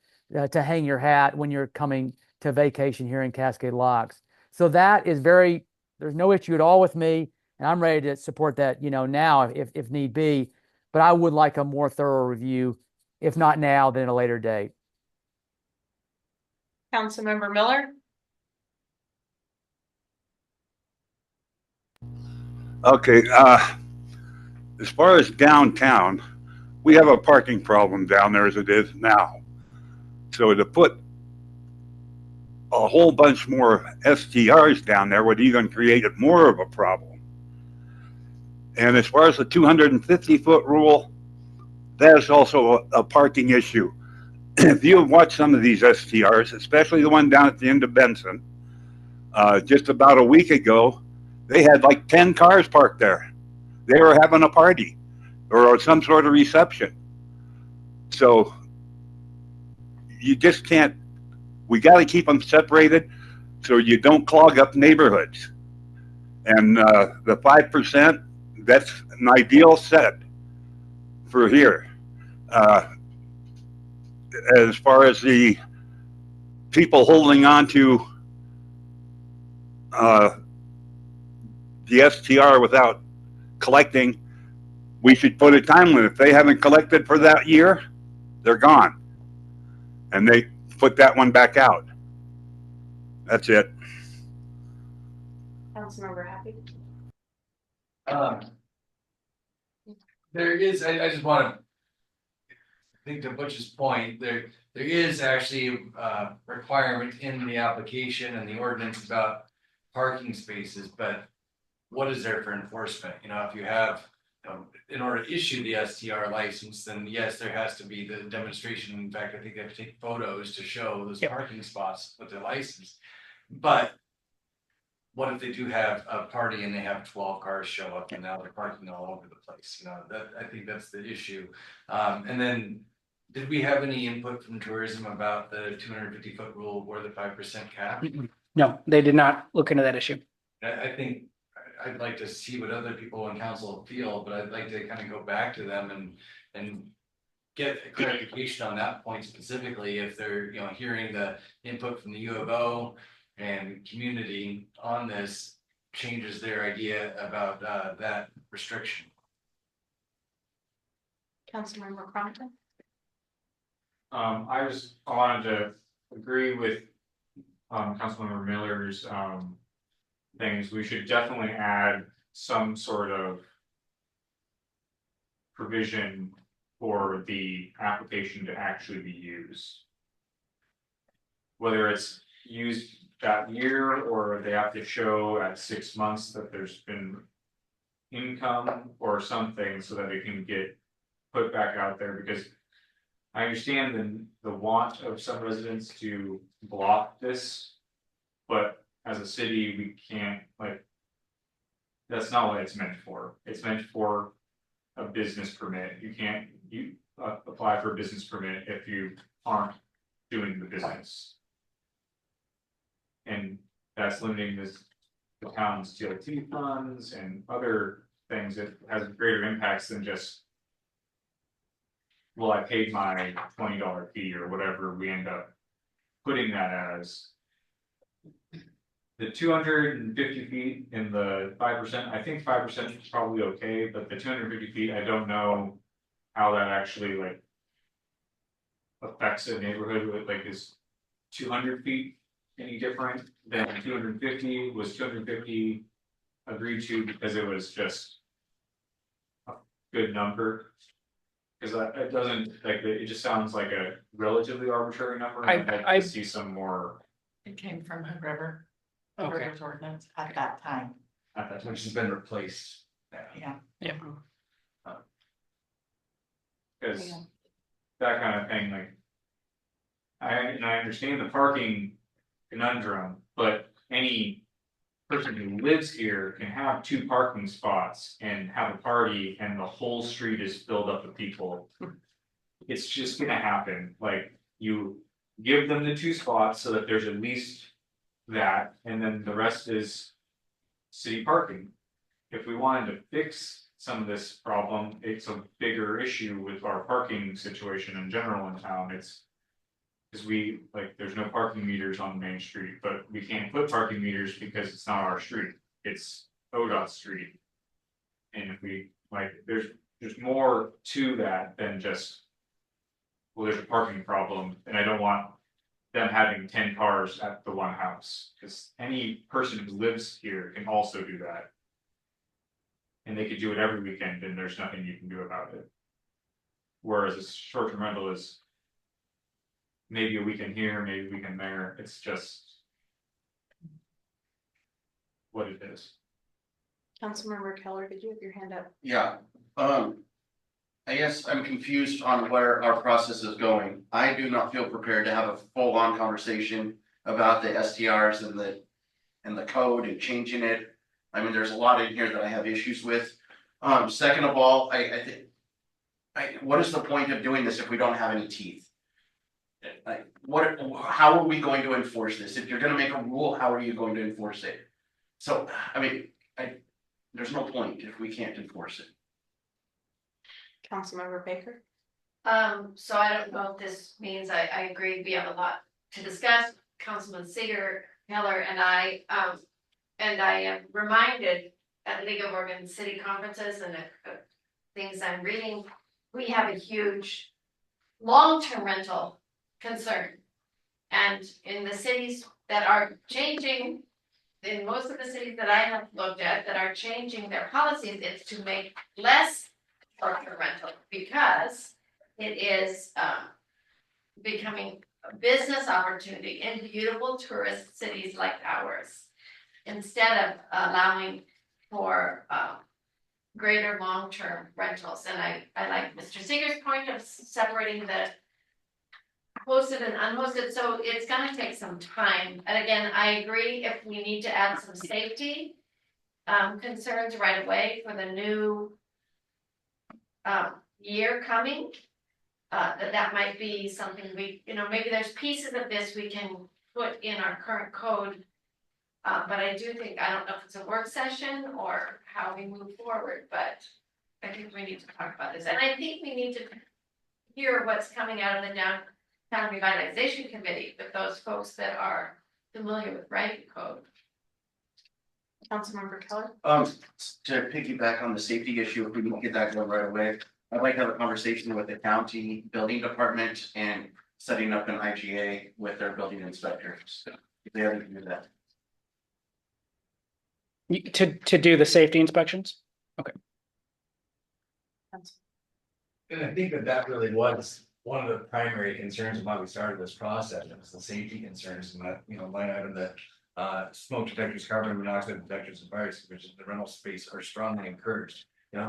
to hang your hat when you're coming to vacation here in Cascade Locks. So that is there's no issue at all with me, and I'm ready to support that, now if need be. But I would like a more thorough review, if not now, then at a later date. Councilmember Miller? Okay, as far as downtown, we have a parking problem down there as it is now. So to put a whole bunch more STRs down there would even create more of a problem. And as far as the 250-foot rule, that is also a parking issue. If you have watched some of these STRs, especially the one down at the end of Benson, just about a week ago, they had like 10 cars parked there. They were having a party or some sort of reception. So you just can't, we got to keep them separated so you don't clog up neighborhoods. And the 5%, that's an ideal set for here. As far as the people holding on to the STR without collecting, we should put a time limit. If they haven't collected for that year, they're gone. And they put that one back out. That's it. Councilmember Happy? There is, I just want to think to Butch's point, there is actually a requirement in the application and the ordinance about parking spaces, but what is there for enforcement? If you have, in order to issue the STR license, then yes, there has to be the demonstration. In fact, I think they have to take photos to show those parking spots with their license. But what if they do have a party and they have 12 cars show up and now they're parking all over the place? That I think that's the issue. And then did we have any input from tourism about the 250-foot rule or the 5% cap? No, they did not look into that issue. I think I'd like to see what other people in council feel, but I'd like to kind of go back to them and get a clarification on that point specifically, if they're, hearing the input from the U of O and community on this changes their idea about that restriction. Councilmember Crompton? I just wanted to agree with Councilmember Miller's things. We should definitely add some sort of provision for the application to actually be used. Whether it's used that year or they have to show at 6 months that there's been income or something so that it can get put back out there, because I understand the want of some residents to block this, but as a city, we can't, that's not what it's meant for. It's meant for a business permit. You can't apply for a business permit if you aren't doing the business. And that's limiting the town's TLT funds and other things that has greater impacts than just, well, I paid my $20 fee or whatever we end up putting that as. The 250 feet in the 5%, I think 5% is probably okay, but the 250 feet, I don't know how that actually affects a neighborhood. 200 feet any different than 250? Was 250 agreed to because it was just a good number? Because it doesn't, like, it just sounds like a relatively arbitrary number, and I'd like to see some more It came from Hood River. Okay. Hood River's ordinance at that time, at that time. Which has been replaced now. yeah. Yeah. Because Yeah. that kind of thing, like. I understand the parking conundrum, but any person who lives here can have 2 parking spots and have a party and the whole street is filled up with people. It's just gonna happen, like, you give them the 2 spots so that there's at least that, and then the rest is city parking. If we wanted to fix some of this problem, it's a bigger issue with our parking situation in general in town, it's. Cause there's no parking meters on Main Street, but we can't put parking meters because it's not our street, it's ODOT street. And if we, there's more to that than just. Well, there's a parking problem, and I don't want them having 10 cars at the one house, cause any person who lives here can also do that. And they could do it every weekend, and there's nothing you can do about it. Whereas a short-term rental is. Maybe a weekend here, maybe a weekend there, it's just. What it is. Councilmember Keller, did you have your hand up? Yeah, I guess I'm confused on where our process is going. I do not feel prepared to have a full-on conversation about the STRs and the code and changing it. I mean, there's a lot in here that I have issues with. Second of all, I think, what is the point of doing this if we don't have any teeth? Like, how are we going to enforce this? If you're gonna make a rule, how are you going to enforce it? So, I mean, there's no point if we can't enforce it. Councilmember Baker? So I don't know if this means I agree, we have a lot to discuss, Councilman Seeger, Heller and I am reminded at League of Oregon City conferences and things I'm reading, we have a huge long-term rental concern. And in the cities that are changing, in most of the cities that I have looked at that are changing their policies, it's to make less short-term rental because it is becoming a business opportunity in beautiful tourist cities like ours. Instead of allowing for greater long-term rentals. And I like Mr. Seeger's point of separating the hosted and unhosted, so it's gonna take some time. And again, I agree if we need to add some safety concerns right away for the new year coming, that might be something we, maybe there's pieces of this we can put in our current code. But I do think, I don't know if it's a work session or how we move forward, but I think we need to talk about this. And I think we need to hear what's coming out of the Downtown Revitalization Committee with those folks that are familiar with writing code. Councilmember Keller? To piggyback on the safety issue, if we can get that going right away, I'd like to have a conversation with the county building department and setting up an IGA with their building inspectors. If they ever do that. To do the safety inspections? And I think that really was one of the primary concerns of why we started this process, it was the safety concerns and that, line item that. Smoke detectors, carbon monoxide detectors and fire extinguishers in the rental space are strongly encouraged. We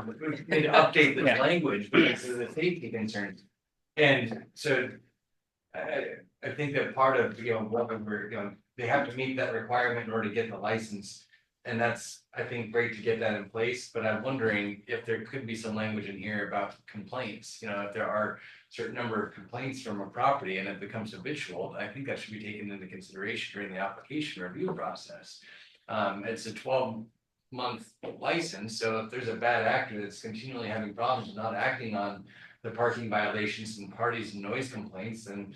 need to update this Yeah. language because of the safety concerns. And so. I think that part of, what we're, they have to meet that requirement in order to get the license. And that's, I think, great to get that in place, but I'm wondering if there could be some language in here about complaints, if there are. Certain number of complaints from a property and it becomes habitual, I think that should be taken into consideration during the application review process. It's a 12-month license, so if there's a bad actor that's continually having problems not acting on the parking violations and parties and noise complaints, then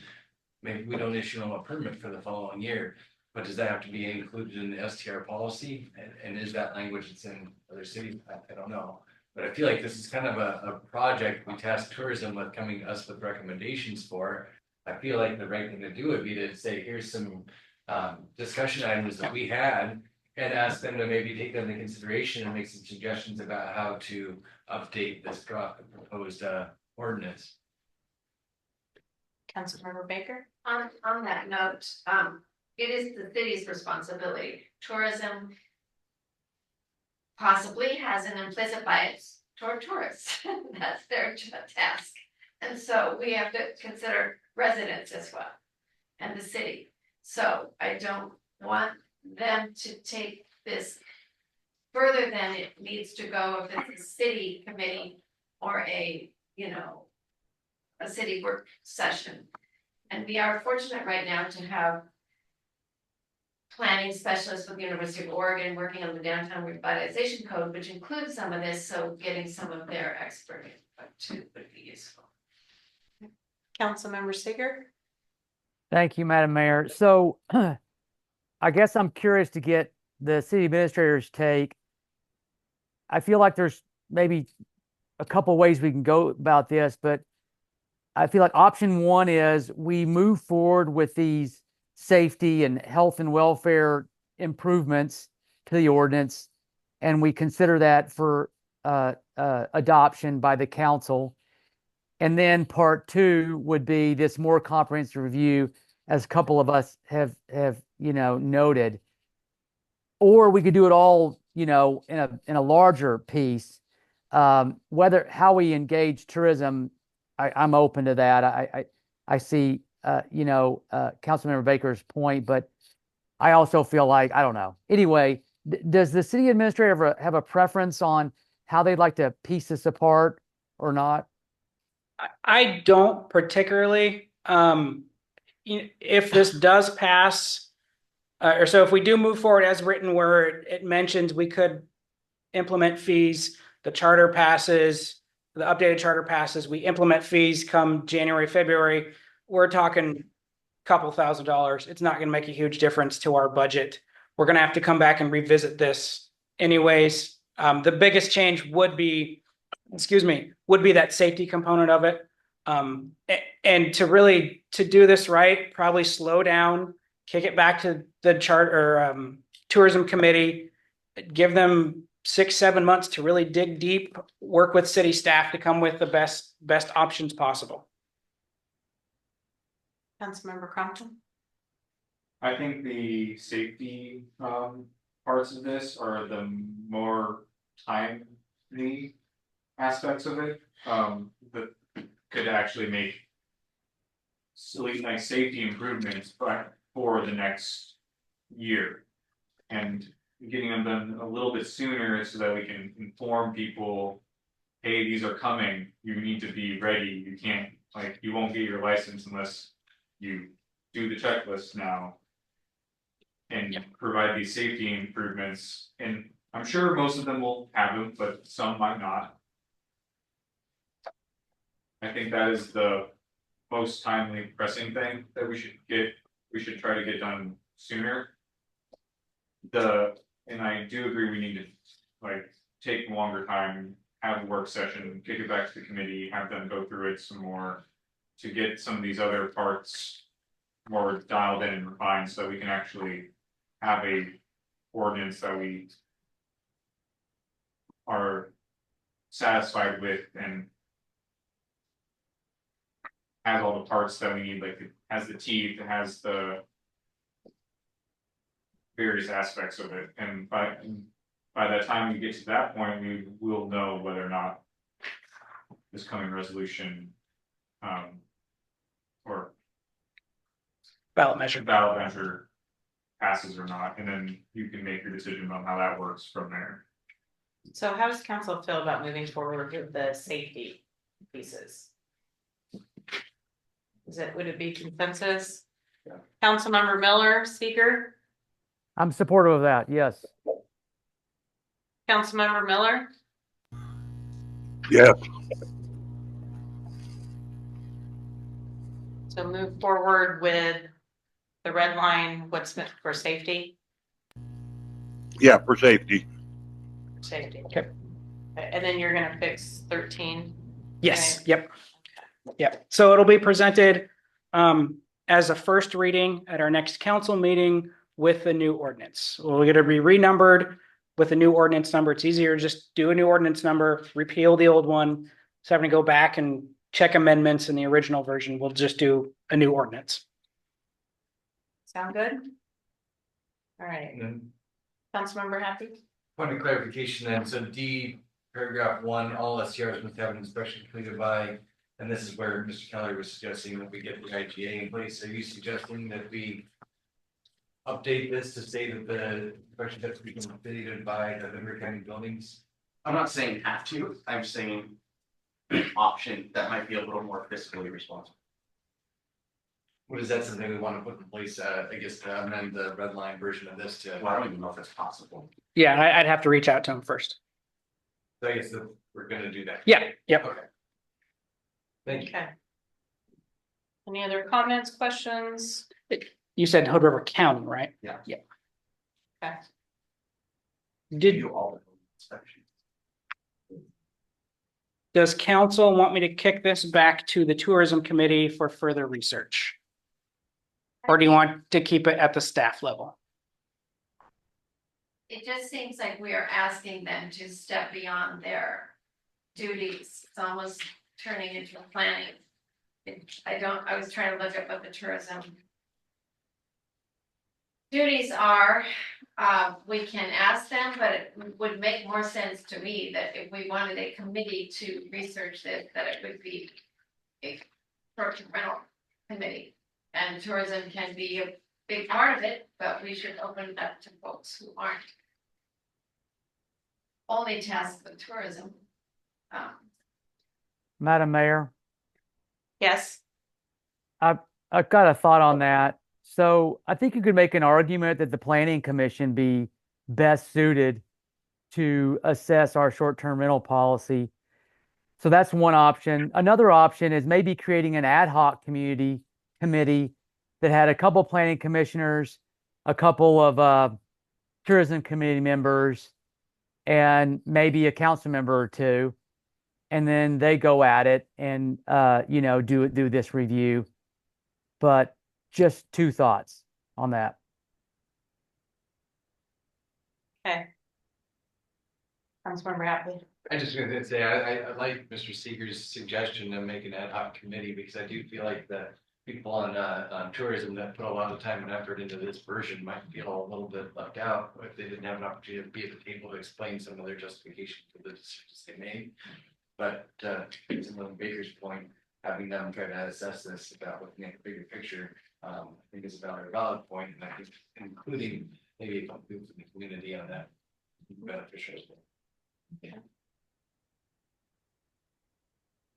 maybe we don't issue them a permit for the following year. But does that have to be included in the STR policy? And is that language that's in other cities? I don't know. But I feel like this is kind of a project we task tourism with coming to us with recommendations for. I feel like the right thing to do would be to say, here's some discussion items that we had. And ask them to maybe take them into consideration and make some suggestions about how to update this proposed ordinance. Councilmember Baker? On that note, it is the city's responsibility. Tourism possibly has an implicit bias toward tourists. That's their task. And so we have to consider residents as well and the city. So I don't want them to take this further than it needs to go if it's a city committee or a city work session. And we are fortunate right now to have planning specialists with the University of Oregon working on the downtown revitalization code, which includes some of this, so getting some of their expert input too would be useful. Councilmember Seeger? Thank you, Madam Mayor. So I guess I'm curious to get the city administrator's take. I feel like there's maybe a couple ways we can go about this, but I feel like option one is we move forward with these safety and health and welfare improvements to the ordinance, and we consider that for adoption by the council. And then part two would be this more comprehensive review, as a couple of us have noted. Or we could do it all, in a larger piece. Whether how we engage tourism, I'm open to that. I see Councilmember Baker's point, but I also feel like I don't know. Anyway, does the city administrator have a preference on how they'd like to piece this apart or not? I don't particularly. If this does pass, or so if we do move forward as written, where it mentions we could implement fees, the charter passes, the updated charter passes, we implement fees come January, February, we're talking a couple $1,000s. It's not going to make a huge difference to our budget. We're going to have to come back and revisit this anyways. The biggest change would be that safety component of it. And to do this right, probably slow down, kick it back to the tourism committee, give them 6-7 months to really dig deep, work with city staff to come with the best options possible. Councilmember Crompton? I think the safety parts of this are the more timely aspects of it that could actually make nice safety improvements, but for the next year. And getting them done a little bit sooner so that we can inform people, hey, these are coming, you need to be ready. You can't, you won't get your license unless you do the checklist now. And provide these safety improvements. And I'm sure most of them will have them, but some might not. I think that is the most timely pressing thing that we should try to get done sooner. And I do agree we need to take longer time, have a work session, kick it back to the committee, have them go through it some more to get some of these other parts more dialed in and refined so that we can actually have a ordinance that we are satisfied with and has all the parts that we need, it has the teeth, it has the various aspects of it, and by the time we get to that point, we will know whether or not this coming resolution or Ballot measure passes or not, and then you can make your decision on how that works from there. So how does council feel about moving forward with the safety pieces? Would it be consensus? Yeah. Councilmember Miller, speaker? I'm supportive of that, yes. Councilmember Miller? Yes. So move forward with the red line, what's meant for safety? Yeah, for safety. Safety. Okay. And then you're gonna fix 13? Yes. Okay. Yep. So it'll be presented as a first reading at our next council meeting with the new ordinance. We're gonna be renumbered with a new ordinance number. It's easier to just do a new ordinance number, repeal the old one. So having to go back and check amendments in the original version, we'll just do a new ordinance. Sound good? All right, And then Councilmember Happy? point of clarification then, so D, paragraph 1, all STRs must have an inspection completed by, and this is where Mr. Keller was suggesting that we get the IGA in place. Are you suggesting that we update this to say that the inspection has to be completed by the Denver County buildings? I'm not saying have to, I'm saying an option that might be a little more fiscally responsible. What is that something we want to put in place, I guess, to amend the red line version of this to, Well, I don't even know if it's possible. Yeah, I'd have to reach out to him first. so I guess that we're gonna do that. Yeah, yep. Okay. Thank you. Okay. Any other comments, questions? You said Hood River County, right? Yeah. Yeah. Okay. Did, Do all the inspections. does council want me to kick this back to the tourism committee for further research? Or do you want to keep it at the staff level? It just seems like we are asking them to step beyond their duties. It's almost turning into planning. I was trying to look at what the tourism duties are. We can ask them, but it would make more sense to me that if we wanted a committee to research this, that it would be a short-term rental committee. And tourism can be a big part of it, but we should open it up to folks who aren't only tasked with tourism. Madam Mayor, Yes, I've got a thought on that. So I think you could make an argument that the planning commission be best suited to assess our short-term rental policy. So that's one option. Another option is maybe creating an ad hoc committee that had a couple planning commissioners, a couple of tourism committee members, and maybe a council member or two. And then they go at it and do this review. But just two thoughts on that. okay. Councilmember Happy? I just gonna say, I like Mr. Seeger's suggestion to make an ad hoc committee, because I do feel like the people on tourism that put a lot of time and effort into this version might feel a little bit left out if they didn't have an opportunity to be at the table to explain some of their justification for the decisions they made. But to Baker's point, having them try to assess this about looking at the bigger picture, I think is a valid point, and I think including maybe a group from the community on that would be beneficial as well.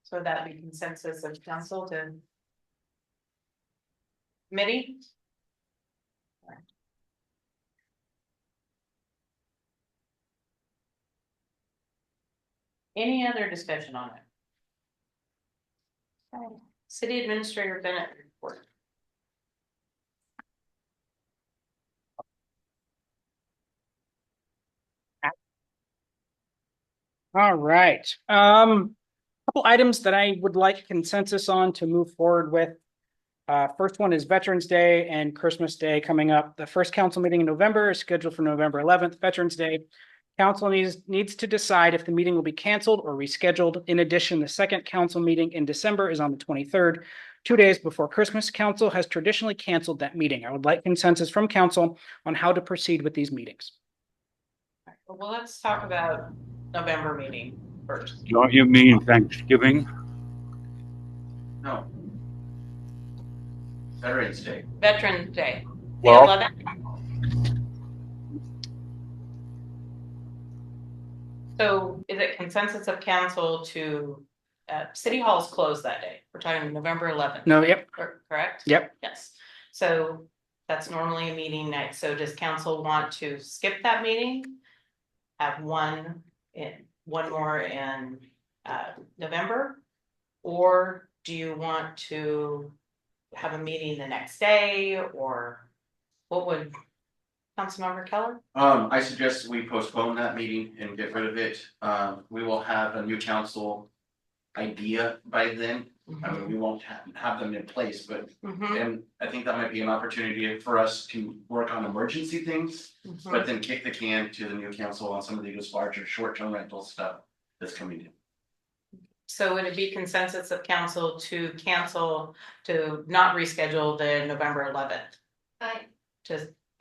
So that'd be consensus of council to committee? Any other discussion on it? Okay. City Administrator Bennett report. All right. Couple items that I would like consensus on to move forward with. First one is Veterans Day and Christmas Day coming up. The first council meeting in November is scheduled for November 11th, Veterans Day. Council needs to decide if the meeting will be canceled or rescheduled. In addition, the second council meeting in December is on the 23rd, 2 days before Christmas. Council has traditionally canceled that meeting. I would like consensus from council on how to proceed with these meetings. Well, let's talk about November meeting first. Don't you mean Thanksgiving? No. Veterans Day. Veterans Day. The Well- 11th. So is it consensus of council to, City Hall is closed that day? We're talking November 11th. No, yep, Correct? yep. Yes. So that's normally a meeting night. So does council want to skip that meeting? Have one more in November? Or do you want to have a meeting the next day, or what would Councilmember Keller? I suggest we postpone that meeting and get rid of it. We will have a new council idea by then. I mean, we won't have them in place, but, and I think that might be an opportunity for us to work on emergency things, but then kick the can to the new council on some of these larger short-term rental stuff that's coming in. So would it be consensus of council to cancel, to not reschedule the November 11th?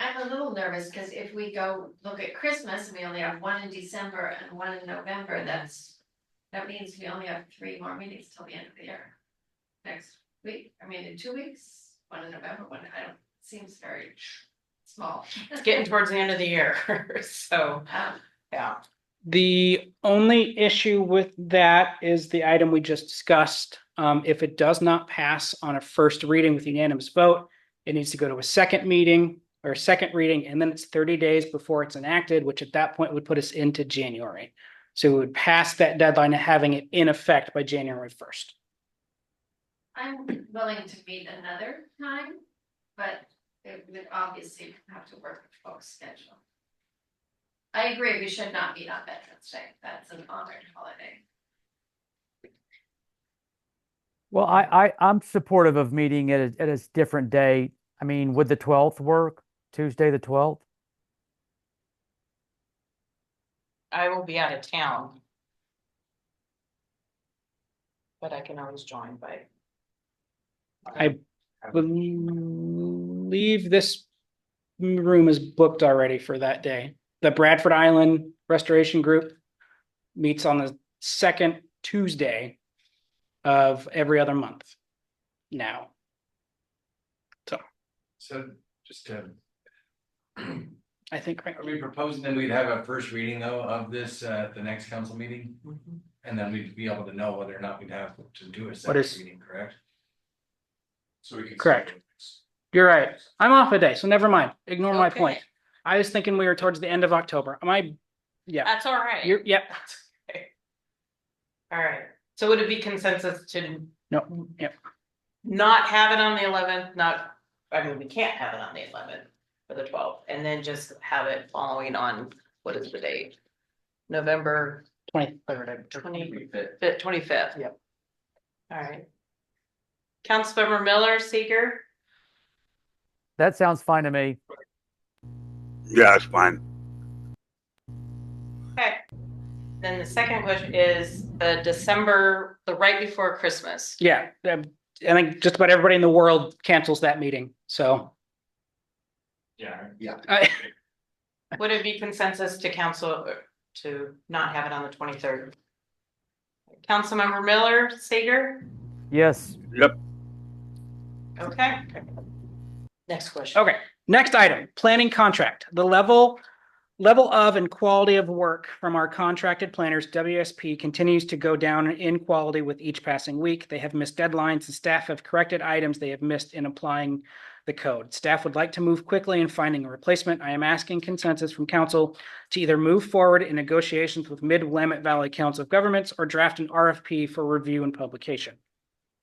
I'm a little nervous because if we go look at Christmas and we only have one in December and one in November, that means we only have 3 more meetings till the end of the year. Next week, I mean, in 2 weeks, one in November, seems very small. It's getting towards the end of the year, so, yeah. The only issue with that is the item we just discussed. If it does not pass on a first reading with unanimous vote, it needs to go to a second meeting or a second reading, and then it's 30 days before it's enacted, which at that point would put us into January. So we would pass that deadline of having it in effect by January 1st. I'm willing to meet another time, but it would obviously have to work with folks' schedule. I agree, we should not meet on Veterans Day. That's an honored holiday. Well, I'm supportive of meeting at a different day. I mean, would the 12th work? Tuesday, the 12th? I will be out of town. But I can always join by. I believe this room is booked already for that day. The Bradford Island Restoration Group meets on the second Tuesday of every other month now. So just to, I think, right. are we proposing that we'd have a first reading though of this at the next council meeting? And then we'd be able to know whether or not we'd have to do a second reading, correct? So we can. Correct. You're right. I'm off a day, so never mind. Ignore my Okay. point. I was thinking we were towards the end of October. Yeah. That's all right. Yep. That's okay. All right, so would it be consensus to No. Yep. not have it on the 11th, I mean, we can't have it on the 11th for the 12th, and then just have it following on, what is the date? November 23rd. 25th. Yep. All right. Councilmember Miller, Seeger, That sounds fine to me. Yeah, it's fine. okay. Then the second question is the December, the right before Christmas. Yeah. I think just about everybody in the world cancels that meeting. So. Yeah. Would it be consensus to council to not have it on the 23rd? Councilmember Miller, Seeger? Yes. Yep. Okay. Next question. Okay, next item, planning contract. The level of and quality of work from our contracted planners, WSP, continues to go down in quality with each passing week. They have missed deadlines and staff have corrected items they have missed in applying the code. Staff would like to move quickly in finding a replacement. I am asking consensus from council to either move forward in negotiations with Mid-Willamette Valley Council of Governments or draft an RFP for review and publication.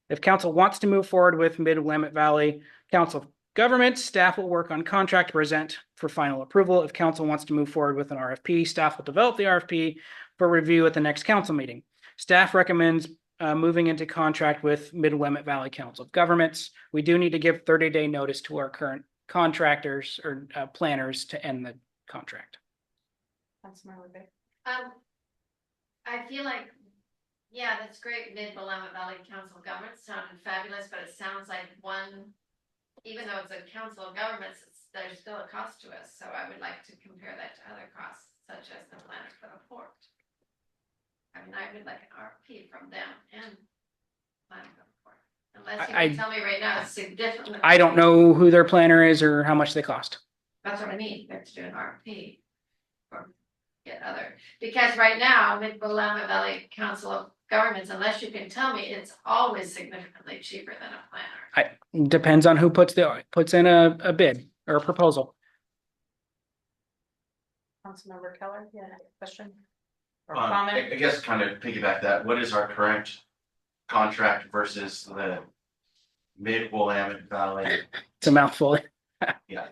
If council wants to move forward with Mid-Willamette Valley Council of Governments, staff will work on contract to present for final approval. If council wants to move forward with an RFP, staff will develop the RFP for review at the next council meeting. Staff recommends moving into contract with Mid-Willamette Valley Council of Governments. We do need to give 30-day notice to our current contractors or planners to end the contract. Councilmember Vick. I feel like, yeah, that's great. Mid-Willamette Valley Council of Governments sounded fabulous, but it sounds like one, even though it's a council of governments, there's still a cost to us. So I would like to compare that to other costs, such as the planner for the port. I mean, I would like an RFP from them and planner for the port. Unless you can tell me right now, it's significant. I don't know who their planner is or how much they cost. That's what I mean. We have to do an RFP. Or get other, because right now, Mid-Willamette Valley Council of Governments, unless you can tell me, it's always significantly cheaper than a planner. Depends on who puts in a bid or a proposal. Councilmember Keller, you have a question or I comment? guess kind of piggyback that, what is our current contract versus the Mid-Willamette Valley? It's a mouthful. Yeah.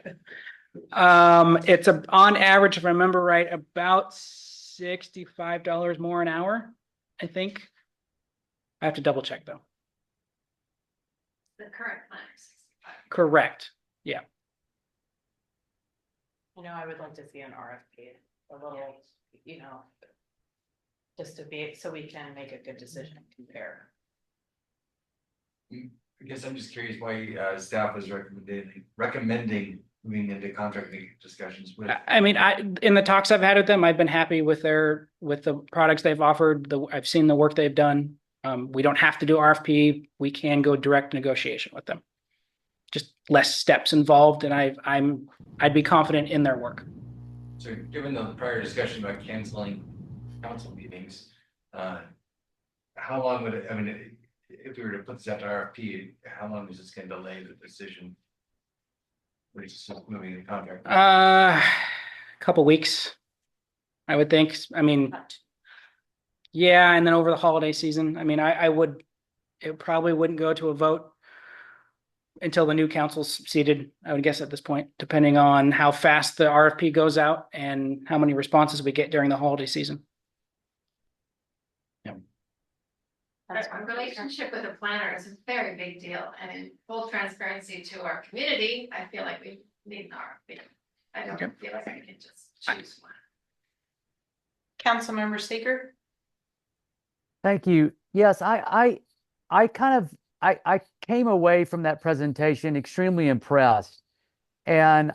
It's on average, if I remember right, about $65 more an hour, I think. I have to double check though. The current plan is 65. Correct. I would like to see an RFP, a little, just to be, so we can make a good decision, compare. I guess I'm just curious why staff was recommending moving into contract discussions with. I mean, in the talks I've had with them, I've been happy with the products they've offered. I've seen the work they've done. We don't have to do RFP. We can go direct negotiation with them. Just less steps involved, and I'd be confident in their work. So given the prior discussion about canceling council meetings, how long would it, I mean, if we were to put this out to RFP, how long is this gonna delay the decision? Or is it just moving the contract? Couple weeks, I would think. I mean, yeah, and then over the holiday season, I mean, it probably wouldn't go to a vote until the new council's seated, I would guess at this point, depending on how fast the RFP goes out and how many responses we get during the holiday season. A relationship with a planner is a very big deal, and in full transparency to our community, I feel like we need an RFP. I don't Okay. feel like I can just choose one. Councilmember Seeger? Thank you. Yes, I came away from that presentation extremely impressed. And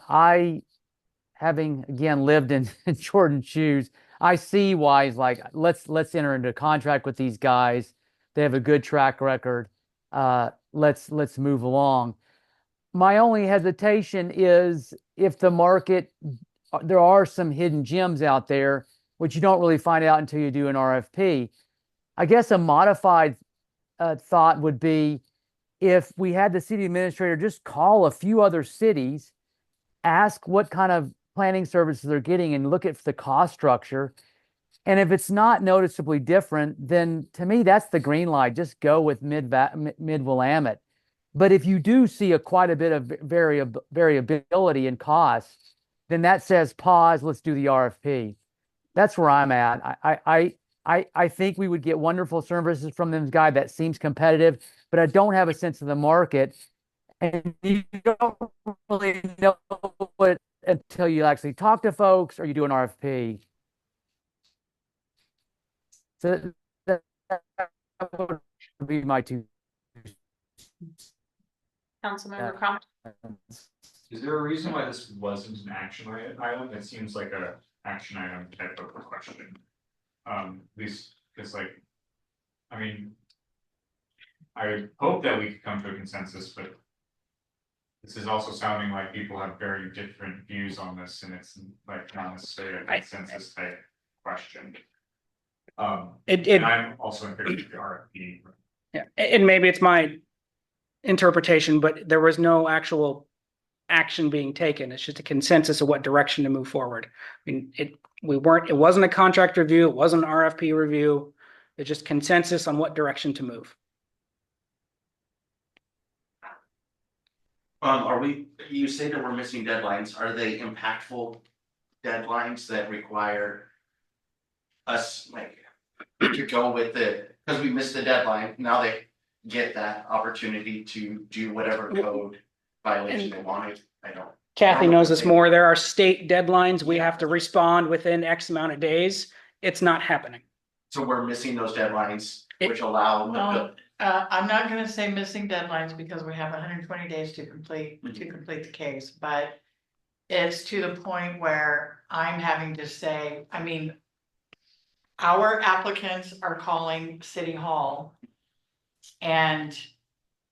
having again lived in Jordan's shoes, I see why he's like, let's enter into a contract with these guys. They have a good track record. Let's move along. My only hesitation is if the market, there are some hidden gems out there, which you don't really find out until you do an RFP. I guess a modified thought would be if we had the city administrator just call a few other cities, ask what kind of planning services they're getting and look at the cost structure. And if it's not noticeably different, then to me, that's the green light. Just go with mid-Willamette. But if you do see quite a bit of variability in costs, then that says pause, let's do the RFP. That's where I'm at. I think we would get wonderful services from this guy that seems competitive, but I don't have a sense of the market. And you don't really know it until you actually talk to folks or you do an RFP. So that would be my two. Councilmember Crompton? Is there a reason why this wasn't an action item? It seems like a action item type of a question. At least, because like, I mean, I hope that we could come to a consensus, but this is also sounding like people have very different views on this, and it's like not necessarily a consensus type question. And I'm also in favor of the RFP. Yeah, and maybe it's my interpretation, but there was no actual action being taken. It's just a consensus of what direction to move forward. I mean, it wasn't a contract review, it wasn't an RFP review. It's just consensus on what direction to move. You say that we're missing deadlines, are they impactful deadlines that require us like to go with it, because we missed the deadline, now they get that opportunity to do whatever code violation they wanted? I don't. Kathy knows this more. There are state deadlines. We have to respond within X amount of days. It's not happening. So we're missing those deadlines, which allow. Well, I'm not gonna say missing deadlines because we have 120 days to complete the case, but it's to the point where I'm having to say, I mean, our applicants are calling City Hall and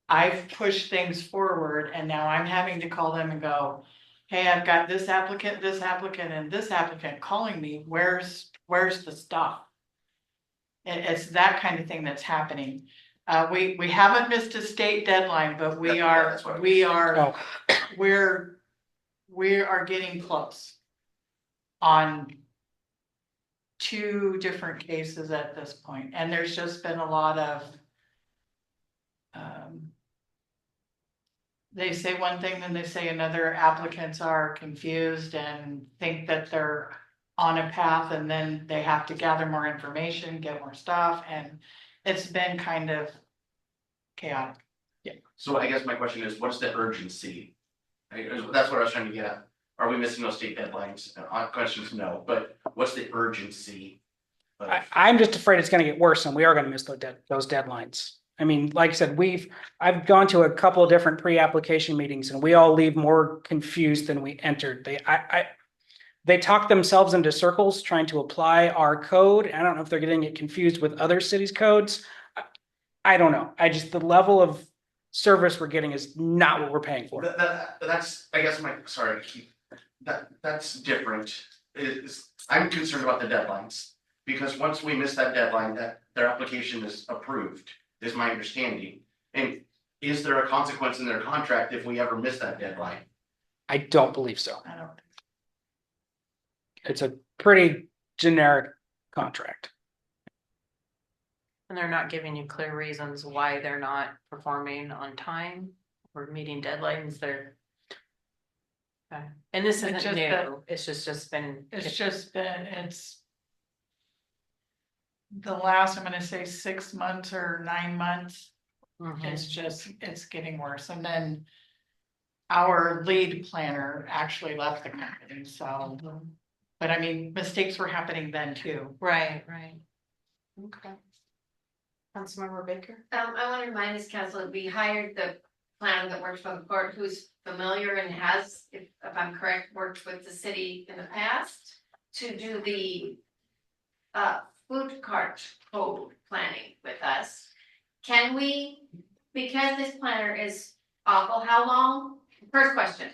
I've pushed things forward and now I'm having to call them and go, hey, I've got this applicant, and this applicant calling me. Where's the stuff? It's that kind of thing that's happening. We haven't missed a state deadline, but we are getting close on 2 different cases at this point, and there's just been a lot of they say one thing, then they say another. Applicants are confused and think that they're on a path, and then they have to gather more information, get more stuff, and it's been kind of chaotic. So I guess my question is, what's the urgency? That's what I was trying to get at. Are we missing those state deadlines? Questions, no, but what's the urgency? I'm just afraid it's gonna get worse and we are gonna miss those deadlines. I mean, like I said, I've gone to a couple of different pre-application meetings and we all leave more confused than we entered. They talk themselves into circles trying to apply our code. I don't know if they're getting it confused with other cities' codes. I don't know. The level of service we're getting is not what we're paying for. That's, I guess that's different. I'm concerned about the deadlines. Because once we miss that deadline, that their application is approved, is my understanding. And is there a consequence in their contract if we ever miss that deadline? I don't believe so. I don't. It's a pretty generic contract. And they're not giving you clear reasons why they're not performing on time or meeting deadlines. Okay. And this It's isn't just new. that- It's just been. It's the last, I'm gonna say 6 months or 9 months. Mhm. It's getting worse. And then our lead planner actually left the company, so. But I mean, mistakes were happening then too. Right. Okay. Councilmember Baker? I want to remind this council that we hired the planner that works for the court, who's familiar and has, if I'm correct, worked with the city in the past to do the food cart code planning with us. Can we, because this planner is awful, how long? First question.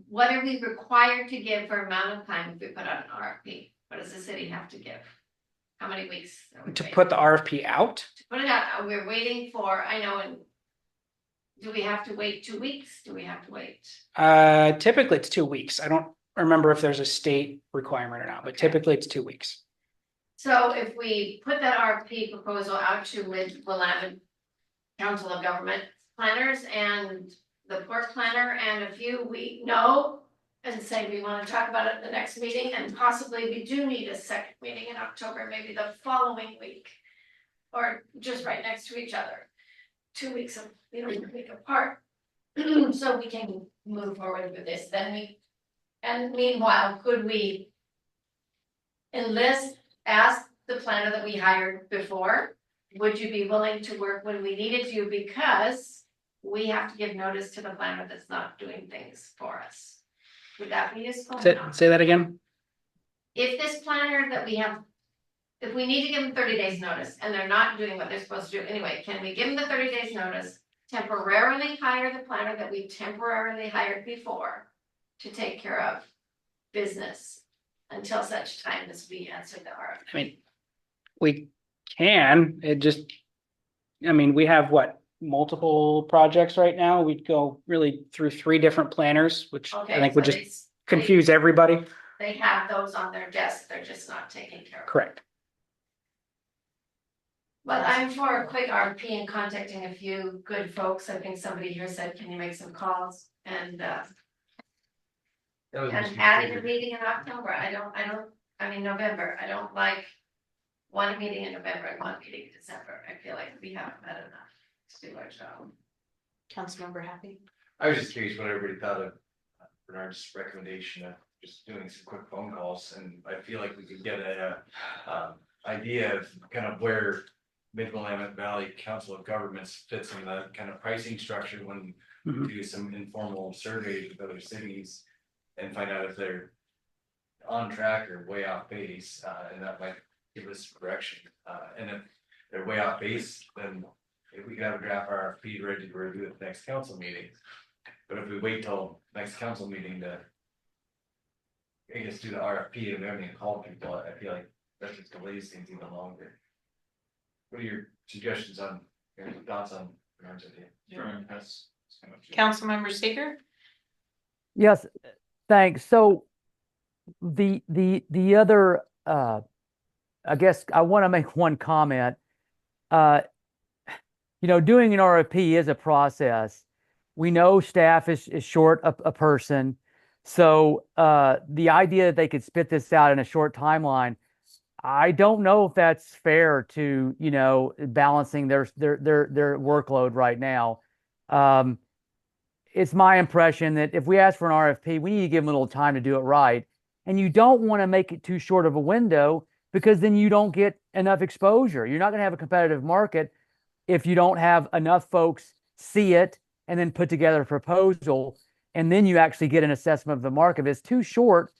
What are we required to give for amount of time if we put out an RFP? What does the city have to give? How many weeks? are we To waiting? put the RFP out, To put it out, we're waiting for, I know, and do we have to wait 2 weeks? Do we have to wait? typically it's 2 weeks. I don't remember if there's a state requirement or not, but Okay. typically it's 2 weeks. So if we put that RFP proposal out to Willamette Council of Government Planners and the port planner and a few we know and say we want to talk about it at the next meeting, and possibly we do need a second meeting in October, maybe the following week. Or just right next to each other, 2 weeks of, a week apart. So we can move forward with this, and meanwhile, could we ask the planner that we hired before, would you be willing to work when we needed you, because we have to give notice to the planner that's not doing things for us? Would that be useful? Say that again. If this planner that we have, if we need to give them 30 days notice and they're not doing what they're supposed to do anyway, can we give them the 30 days notice? Temporarily hire the planner that we temporarily hired before to take care of business until such time as we answer the RFP. I mean, we can, we have multiple projects right now. We'd go really through 3 different planners, which I Okay, think would so just confuse everybody. they have those on their desk, they're just not taking care of. Correct. But I'm for a quick RFP and contacting a few good folks. I think somebody here said, can you make some calls? And adding a meeting in October, November, I don't like one meeting in November and one meeting in December. I feel like we haven't had enough to do our job. Councilmember Happy? I was just curious what everybody thought of Bernard's recommendation of just doing some quick phone calls, and I feel like we could get a idea of kind of where Mid-Willamette Valley Council of Governments fits in the kind of pricing structure when we do some informal surveys with other cities and find out if they're on track or way off base, and that might give us direction. And if they're way off base, then if we can have a draft RFP ready to review at the next council meeting. But if we wait till next council meeting to, I guess, do the RFP and we haven't even called people, I feel like that just delays things even longer. What are your suggestions on, your thoughts on Bernard's idea? Councilmember Seeger? Yes, thanks. So the other, I guess I want to make one comment. Doing an RFP is a process. We know staff is short a person. So the idea that they could spit this out in a short timeline, I don't know if that's fair to, balancing their workload right now. Um, it's my impression that if we ask for an RFP, we need to give them a little time to do it right. And you don't want to make it too short of a window because then you don't get enough exposure. You're not going to have a competitive market if you don't have enough folks see it and then put together a proposal, and then you actually get an assessment of the market. If it's too short,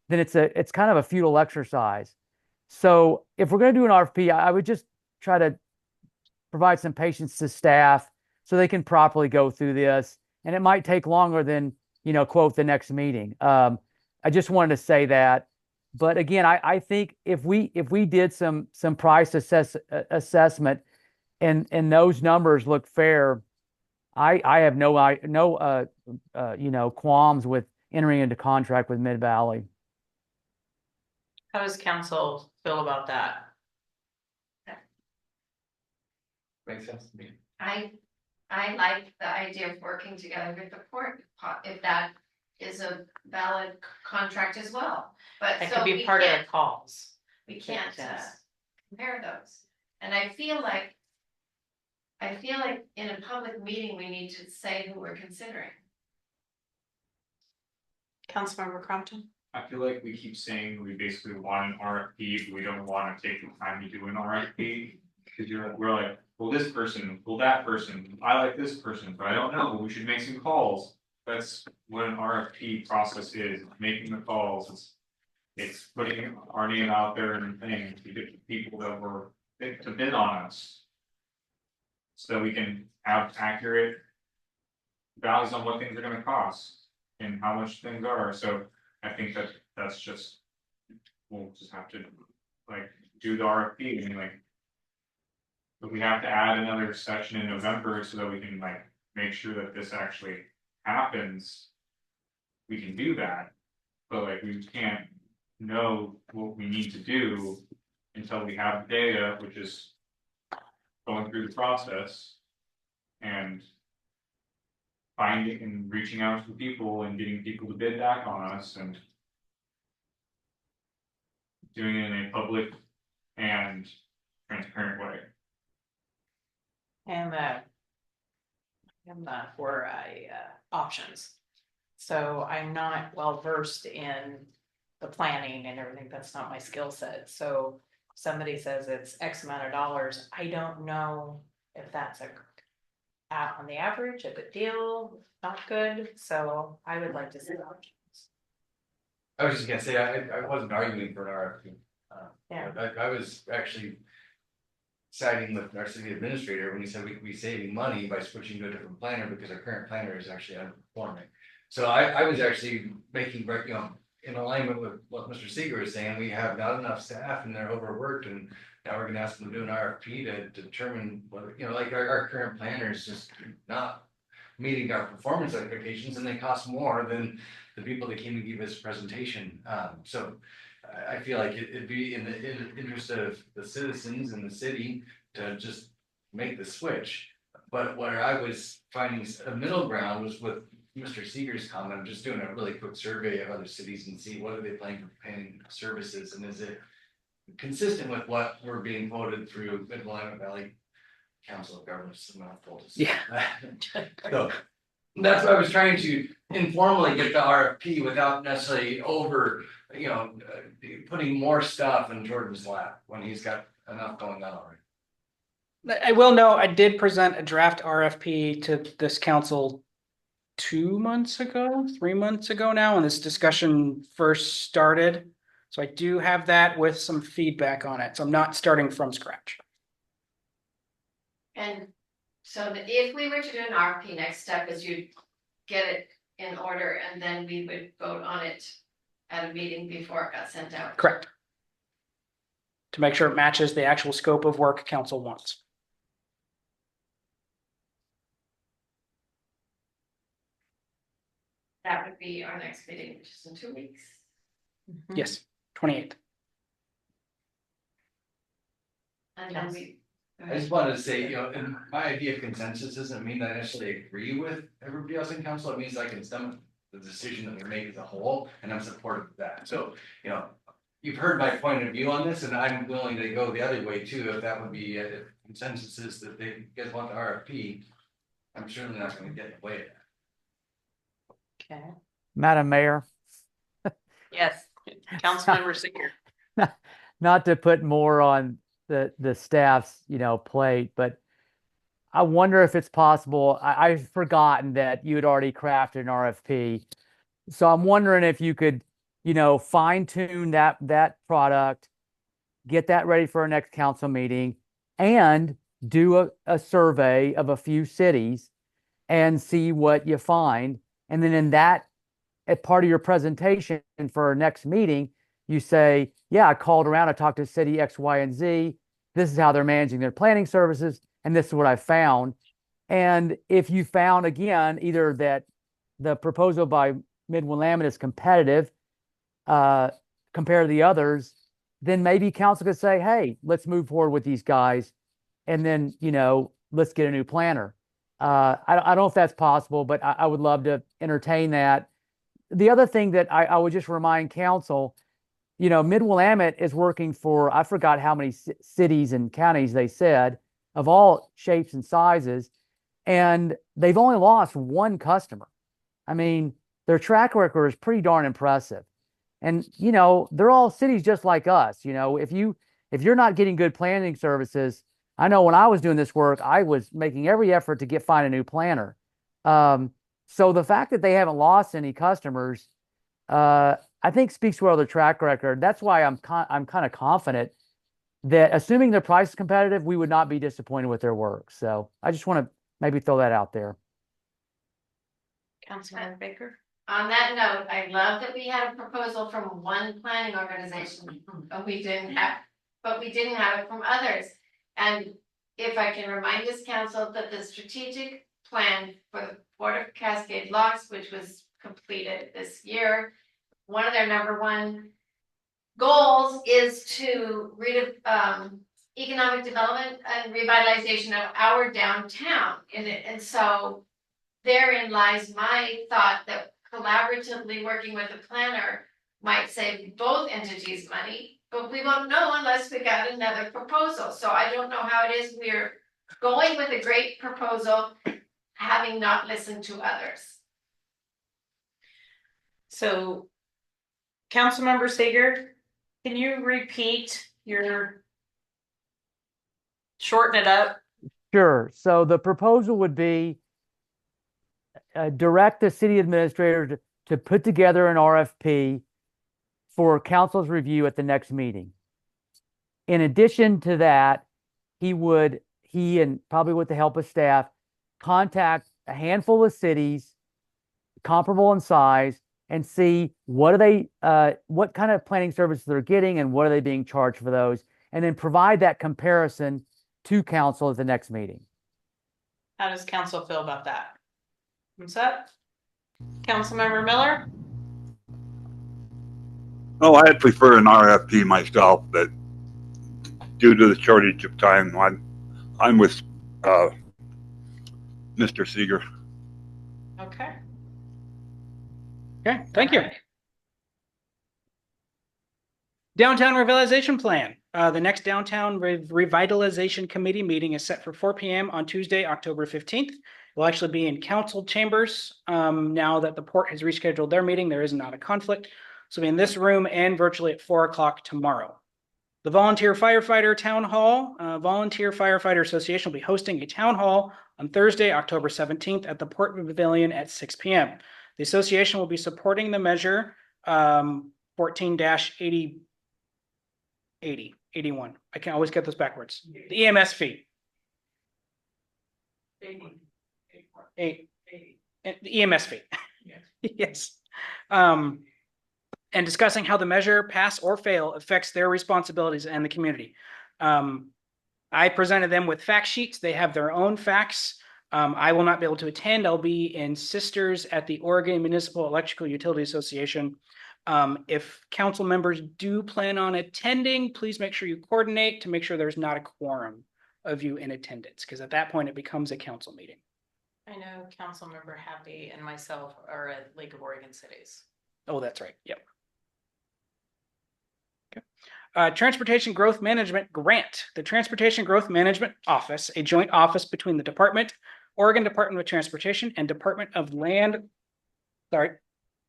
then it's kind of a futile exercise. So if we're going to do an RFP, I would just try to provide some patience to staff so they can properly go through this. And it might take longer than, quote, the next meeting. I just wanted to say that. But again, I think if we did some price assessment and those numbers look fair, I have no qualms with entering into contract with Mid Valley. How does council feel about that? Makes sense to me. I like the idea of working together with the port, if that is a valid contract as well. But That so could be we part of the can't, calls. we can't Yes. compare those. And I feel like in a public meeting, we need to say who we're considering. Councilmember Crompton? I feel like we keep saying we basically want an RFP, but we don't wanna take the time to do an RFP. Cause we're like, well, this person, well, that person, I like this person, but I don't know, we should make some calls. That's what an RFP process is, making the calls, it's putting our name out there and things to get the people that were to bid on us. So we can have accurate values on what things are gonna cost and how much things are, so I think that's just. We'll just have to like do the RFP and like. But we have to add another section in November so that we can like make sure that this actually happens. We can do that, but like we can't know what we need to do until we have the data, which is going through the process and finding and reaching out to people and getting people to bid back on us and doing it in a public and transparent way. And for options. So I'm not well versed in the planning and everything. That's not my skill set. So somebody says it's X amount of dollars. I don't know if that's on the average, a good deal, not good. So I would like to see options. I was just gonna say, I wasn't arguing for an RFP. Yeah. I was actually siding with our city administrator when he said we'd be saving money by switching to a different planner because our current planner is actually underperforming. So I was actually making, in alignment with what Mr. Seeger was saying, we have not enough staff and they're overworked, and now we're gonna ask them to do an RFP to determine whether, like our current planner is just not meeting our performance expectations, and they cost more than the people that came to give us a presentation. So I feel like it'd be in the interest of the citizens and the city to just make the switch. But where I was finding a middle ground was with Mr. Seeger's comment, I'm just doing a really quick survey of other cities and see what are they paying for paying services, and is it consistent with what we're being quoted through Mid-Willamette Valley Council of Governments. Yeah. So that's why I was trying to informally get the RFP without necessarily putting more stuff in Jordan's lap when he's got enough going on already. I will know, I did present a draft RFP to this council 3 months ago now, when this discussion first started. So I do have that with some feedback on it. So I'm not starting from scratch. And so if we were to do an RFP, next step is you get it in order and then we would vote on it at a meeting before it got sent out. Correct. To make sure it matches the actual scope of work council wants. That would be our next meeting, which is in 2 weeks. Yes, 28th. And then Yes. we. I just wanted to say, and my idea of consensus doesn't mean that I necessarily agree with everybody else in council. It means I can stomach the decision that we make as a whole, and I'm supportive of that. So, you've heard my point of view on this, and I'm willing to go the other way too, if that would be a consensus is that they you guys want the RFP. I'm certainly not gonna get in the way of that. Okay, Madam Mayor, yes, Councilmember Seeger. not to put more on the staff's, plate, but I wonder if it's possible. I've forgotten that you had already crafted an RFP. So I'm wondering if you could, fine tune that product, get that ready for our next council meeting, and do a survey of a few cities and see what you find. And then in that, at part of your presentation for our next meeting, you say, yeah, I called around, I talked to city X, Y, and Z. This is how they're managing their planning services, and this is what I found. And if you found, again, either that the proposal by Mid-Willamette is competitive compared to the others, then maybe council could say, hey, let's move forward with these guys. And then, let's get a new planner. I don't know if that's possible, but I would love to entertain that. The other thing that I would just remind council, Mid-Willamette is working for, I forgot how many cities and counties they said, of all shapes and sizes, and they've only lost one customer. I mean, their track record is pretty darn impressive. And, they're all cities just like us. If you're not getting good planning services, I know when I was doing this work, I was making every effort to find a new planner. So the fact that they haven't lost any customers, I think speaks well to their track record. That's why I'm kind of confident that assuming their price is competitive, we would not be disappointed with their work. So I just want to maybe throw that out there. Councilmember Baker. On that note, I love that we had a proposal from one planning organization, but we didn't have it from others. And if I can remind this council that the strategic plan for the Port of Cascade Locks, which was completed this year, one of their number one goals is to economic development and revitalization of our downtown in it. And so therein lies my thought that collaboratively working with a planner might save both entities money, but we won't know unless we got another proposal. So I don't know how it is. We're going with a great proposal, having not listened to others. So, Councilmember Seeger, can you repeat shorten it up? Sure. So the proposal would be direct the city administrator to put together an RFP for council's review at the next meeting. In addition to that, he and probably with the help of staff, contact a handful of cities comparable in size and see what kind of planning services they're getting and what are they being charged for those, and then provide that comparison to council at the next meeting. How does council feel about that? What's up? Councilmember Miller? Oh, I'd prefer an RFP myself, but due to the shortage of time, I'm with Mr. Seeger. Okay. Okay, thank you. Downtown Revitalization Plan. The next Downtown Revitalization Committee meeting is set for 4 p.m. on Tuesday, October 15th. It will actually be in council chambers. Now that the port has rescheduled their meeting, there is not a conflict. So it'll be in this room and virtually at 4 o'clock tomorrow. The Volunteer Firefighter Town Hall. Volunteer Firefighter Association will be hosting a town hall on Thursday, October 17th at the Port Pavilion at 6 p.m. The association will be supporting the measure 14-80. 81. I can always get this backwards. The EMS fee. The EMS fee. Yes. And discussing how the measure, pass or fail, affects their responsibilities and the community. I presented them with fact sheets. They have their own facts. I will not be able to attend. I'll be in Sisters at the Oregon Municipal Electrical Utility Association. If council members do plan on attending, please make sure you coordinate to make sure there's not a quorum of you in attendance, because at that point it becomes a council meeting. I know Councilmember Happy and myself are at League of Oregon Cities. Oh, that's right. Yep. Okay. Transportation Growth Management Grant. The Transportation Growth Management Office, a joint office between the Department, Oregon Department of Transportation and Department of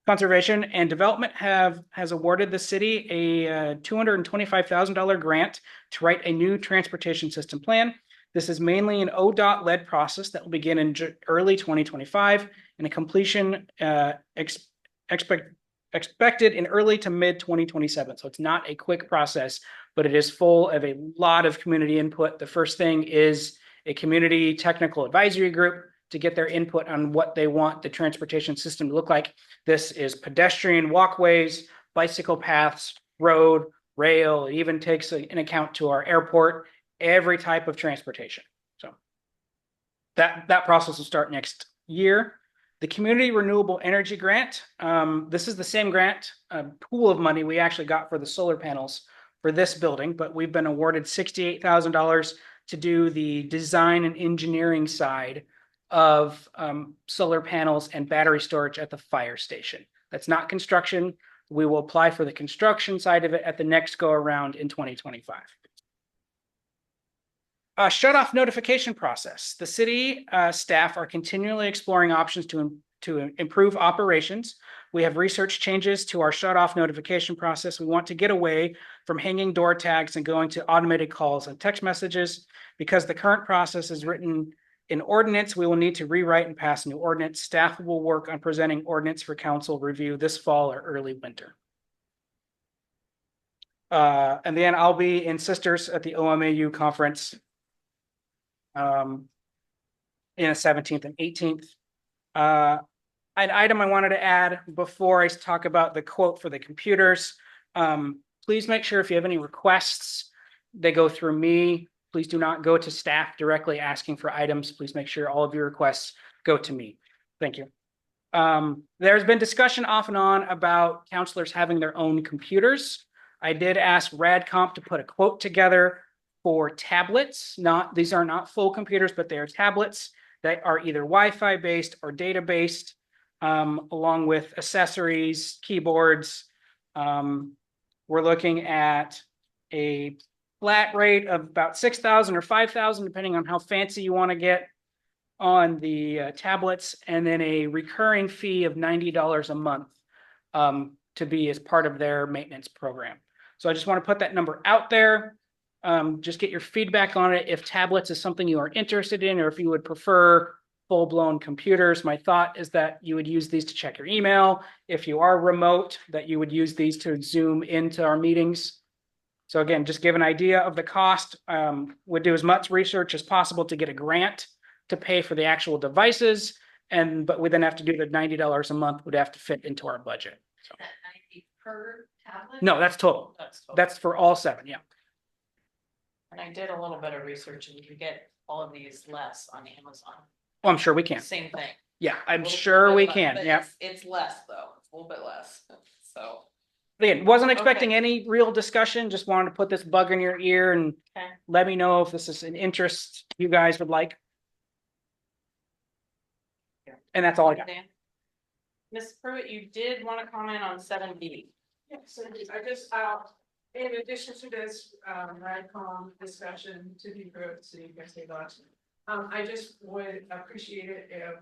Conservation and Development has awarded the city a $225,000 grant to write a new transportation system plan. This is mainly an ODOT-led process that will begin in early 2025 and a completion expected in early to mid 2027. So it's not a quick process, but it is full of a lot of community input. The first thing is a community technical advisory group to get their input on what they want the transportation system to look like. This is pedestrian walkways, bicycle paths, road, rail. It even takes an account to our airport, every type of transportation. So that process will start next year. The Community Renewable Energy Grant. This is the same grant pool of money we actually got for the solar panels for this building, but we've been awarded $68,000 to do the design and engineering side of solar panels and battery storage at the fire station. That's not construction. We will apply for the construction side of it at the next go around in 2025. Shut-off notification process. The city staff are continually exploring options to improve operations. We have researched changes to our shut-off notification process. We want to get away from hanging door tags and going to automated calls and text messages. Because the current process is written in ordinance, we will need to rewrite and pass a new ordinance. Staff will work on presenting ordinance for council review this fall or early winter. And then I'll be in Sisters at the OMAU conference in the 17th and 18th. An item I wanted to add before I talk about the quote for the computers. Please make sure if you have any requests, they go through me. Please do not go to staff directly asking for items. Please make sure all of your requests go to me. Thank you. There's been discussion off and on about counselors having their own computers. I did ask RadComp to put a quote together for tablets. These are not full computers, but they are tablets that are either Wi-Fi based or data based, along with accessories, keyboards. We're looking at a flat rate of about $6,000 or $5,000, depending on how fancy you want to get on the tablets, and then a recurring fee of $90 a month to be as part of their maintenance program. So I just want to put that number out there. Just get your feedback on it. If tablets is something you are interested in, or if you would prefer full-blown computers, my thought is that you would use these to check your email. If you are remote, that you would use these to Zoom into our meetings. So again, just give an idea of the cost. Would do as much research as possible to get a grant to pay for the actual devices, but we then have to do the $90 a month would have to fit into our budget. So. That 90 per tablet? No, that's total. That's for all 7, yeah. And I did a little bit of research and you can get all of these less on Amazon. Well, I'm sure we can. Same thing. Yeah, I'm sure we can. Yeah. It's less though. It's a little bit less. So. Again, wasn't expecting any real discussion. Just wanted to put this bug in your ear and let me know if this is an interest you guys would like. And that's all I got. Ms. Pruitt, you did want to comment on 7B. Yes, I just, in addition to this, RadCom discussion to be good, so you can say that. I just would appreciate it if,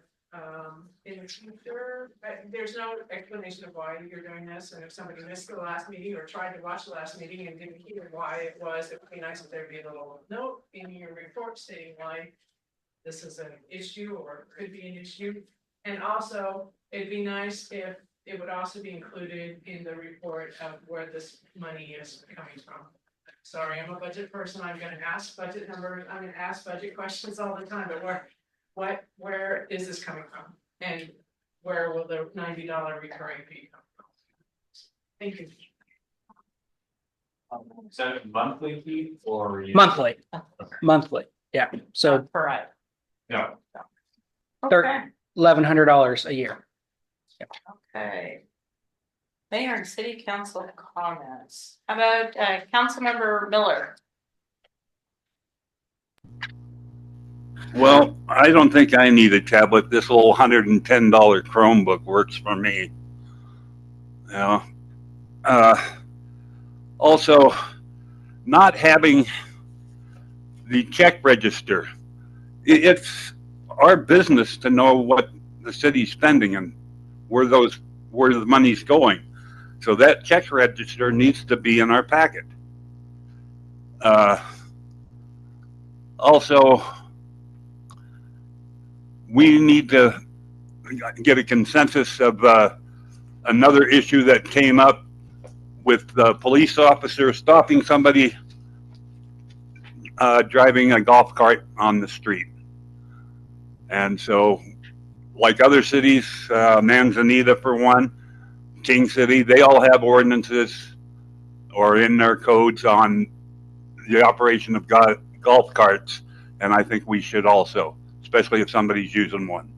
in the future, there's no explanation of why you're doing this, and if somebody missed the last meeting or tried to watch the last meeting and didn't hear why it was, it would be nice if there'd be a little note in your report stating why this is an issue or could be an issue. And also, it'd be nice if it would also be included in the report of where this money is coming from. Sorry, I'm a budget person. I'm gonna ask budget numbers. I'm gonna ask budget questions all the time, but where is this coming from? And where will the $90 recurring fee come from? Thank you. Is that a monthly fee or? Monthly. Monthly. Yeah. So Per item. No. Okay. $1,100 a year. Okay. Mayor and city council comments. How about Councilmember Miller? Well, I don't think I need a tablet. This little $110 Chromebook works for me. You know, also, not having the check register. It's our business to know what the city's spending and where the money's going. So that check register needs to be in our packet. Also, we need to get a consensus of another issue that came up with the police officer stopping somebody driving a golf cart on the street. And so, like other cities, Manzanita for one, King City, they all have ordinances or in their codes on the operation of golf carts. And I think we should also, especially if somebody's using one.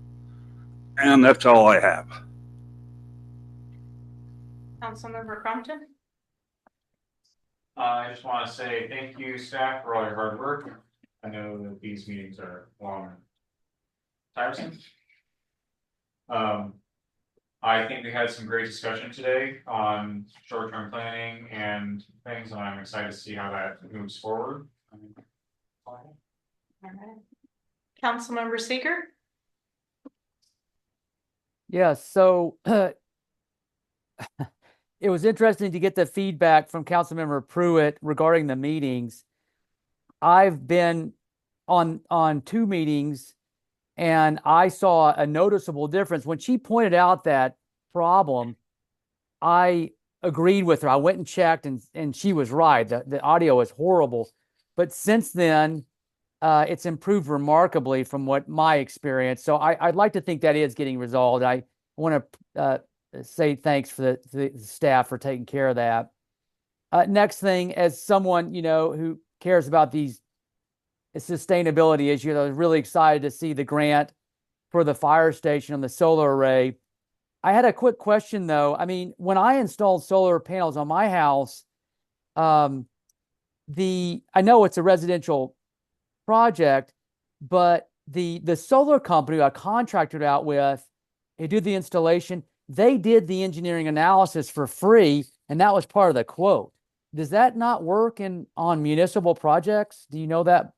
And that's all I have. Councilmember Crompton? I just want to say thank you, staff, for all your hard work. I know that these meetings are long and tiresome. I think we had some great discussion today on short-term planning and things, and I'm excited to see how that moves forward. All right. Councilmember Seeger? Yes, so it was interesting to get the feedback from Councilmember Pruitt regarding the meetings. I've been on 2 meetings and I saw a noticeable difference. When she pointed out that problem, I agreed with her. I went and checked and she was right. The audio is horrible. But since then, it's improved remarkably from what my experience. So I'd like to think that is getting resolved. I want to say thanks for the staff for taking care of that. Next thing, as someone, who cares about these sustainability issues, I was really excited to see the grant for the fire station on the solar array. I had a quick question though. I mean, when I installed solar panels on my house, I know it's a residential project, but the solar company I contracted out with, they did the installation. They did the engineering analysis for free, and that was part of the quote. Does that not work on municipal projects? Do you know that?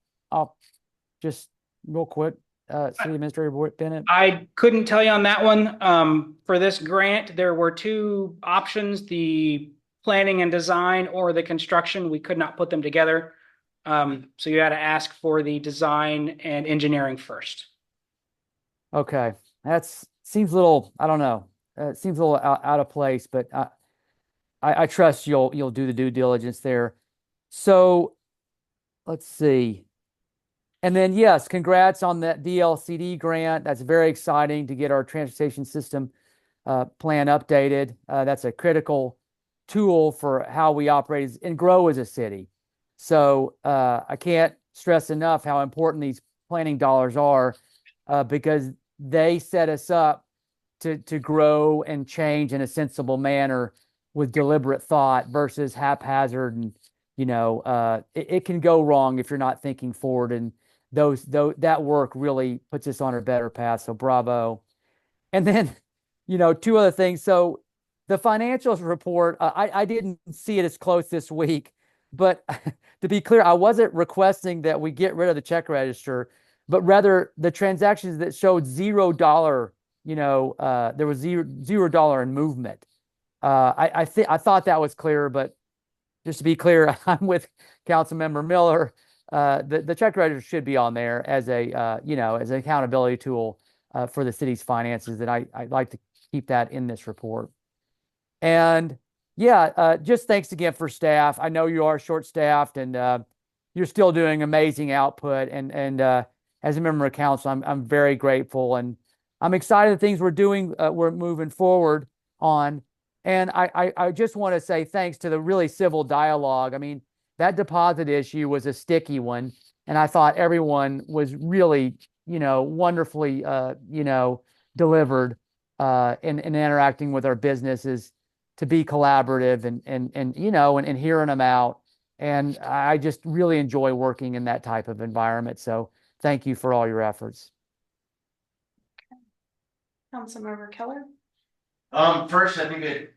Just real quick, City Administrator Bennett. I couldn't tell you on that one. For this grant, there were 2 options, the planning and design or the construction. We could not put them together. So you had to ask for the design and engineering first. Okay, seems a little, I don't know. It seems a little out of place, but I trust you'll do the due diligence there. So let's see. And then, yes, congrats on that DLCD grant. That's very exciting to get our transportation system plan updated. That's a critical tool for how we operate and grow as a city. So I can't stress enough how important these planning dollars are because they set us up to grow and change in a sensible manner with deliberate thought versus haphazard. And, it can go wrong if you're not thinking forward. And that work really puts us on a better path. So bravo. And then, 2 other things. So the financials report, I didn't see it as close this week, but to be clear, I wasn't requesting that we get rid of the check register, but rather the transactions that showed $0, there was $0 in movement. I thought that was clear, but just to be clear, I'm with Councilmember Miller. The check register should be on there as as an accountability tool for the city's finances, and I'd like to keep that in this report. And just thanks again for staff. I know you are short-staffed, and you're still doing amazing output. And as a member of council, I'm very grateful, and I'm excited the things we're doing. We're moving forward on, and I just want to say thanks to the really civil dialogue. I mean, that deposit issue was a sticky one, and I thought everyone was really, wonderfully, delivered in interacting with our businesses to be collaborative and hearing them out. And I just really enjoy working in that type of environment. So thank you for all your efforts. Councilmember Keller? First, I think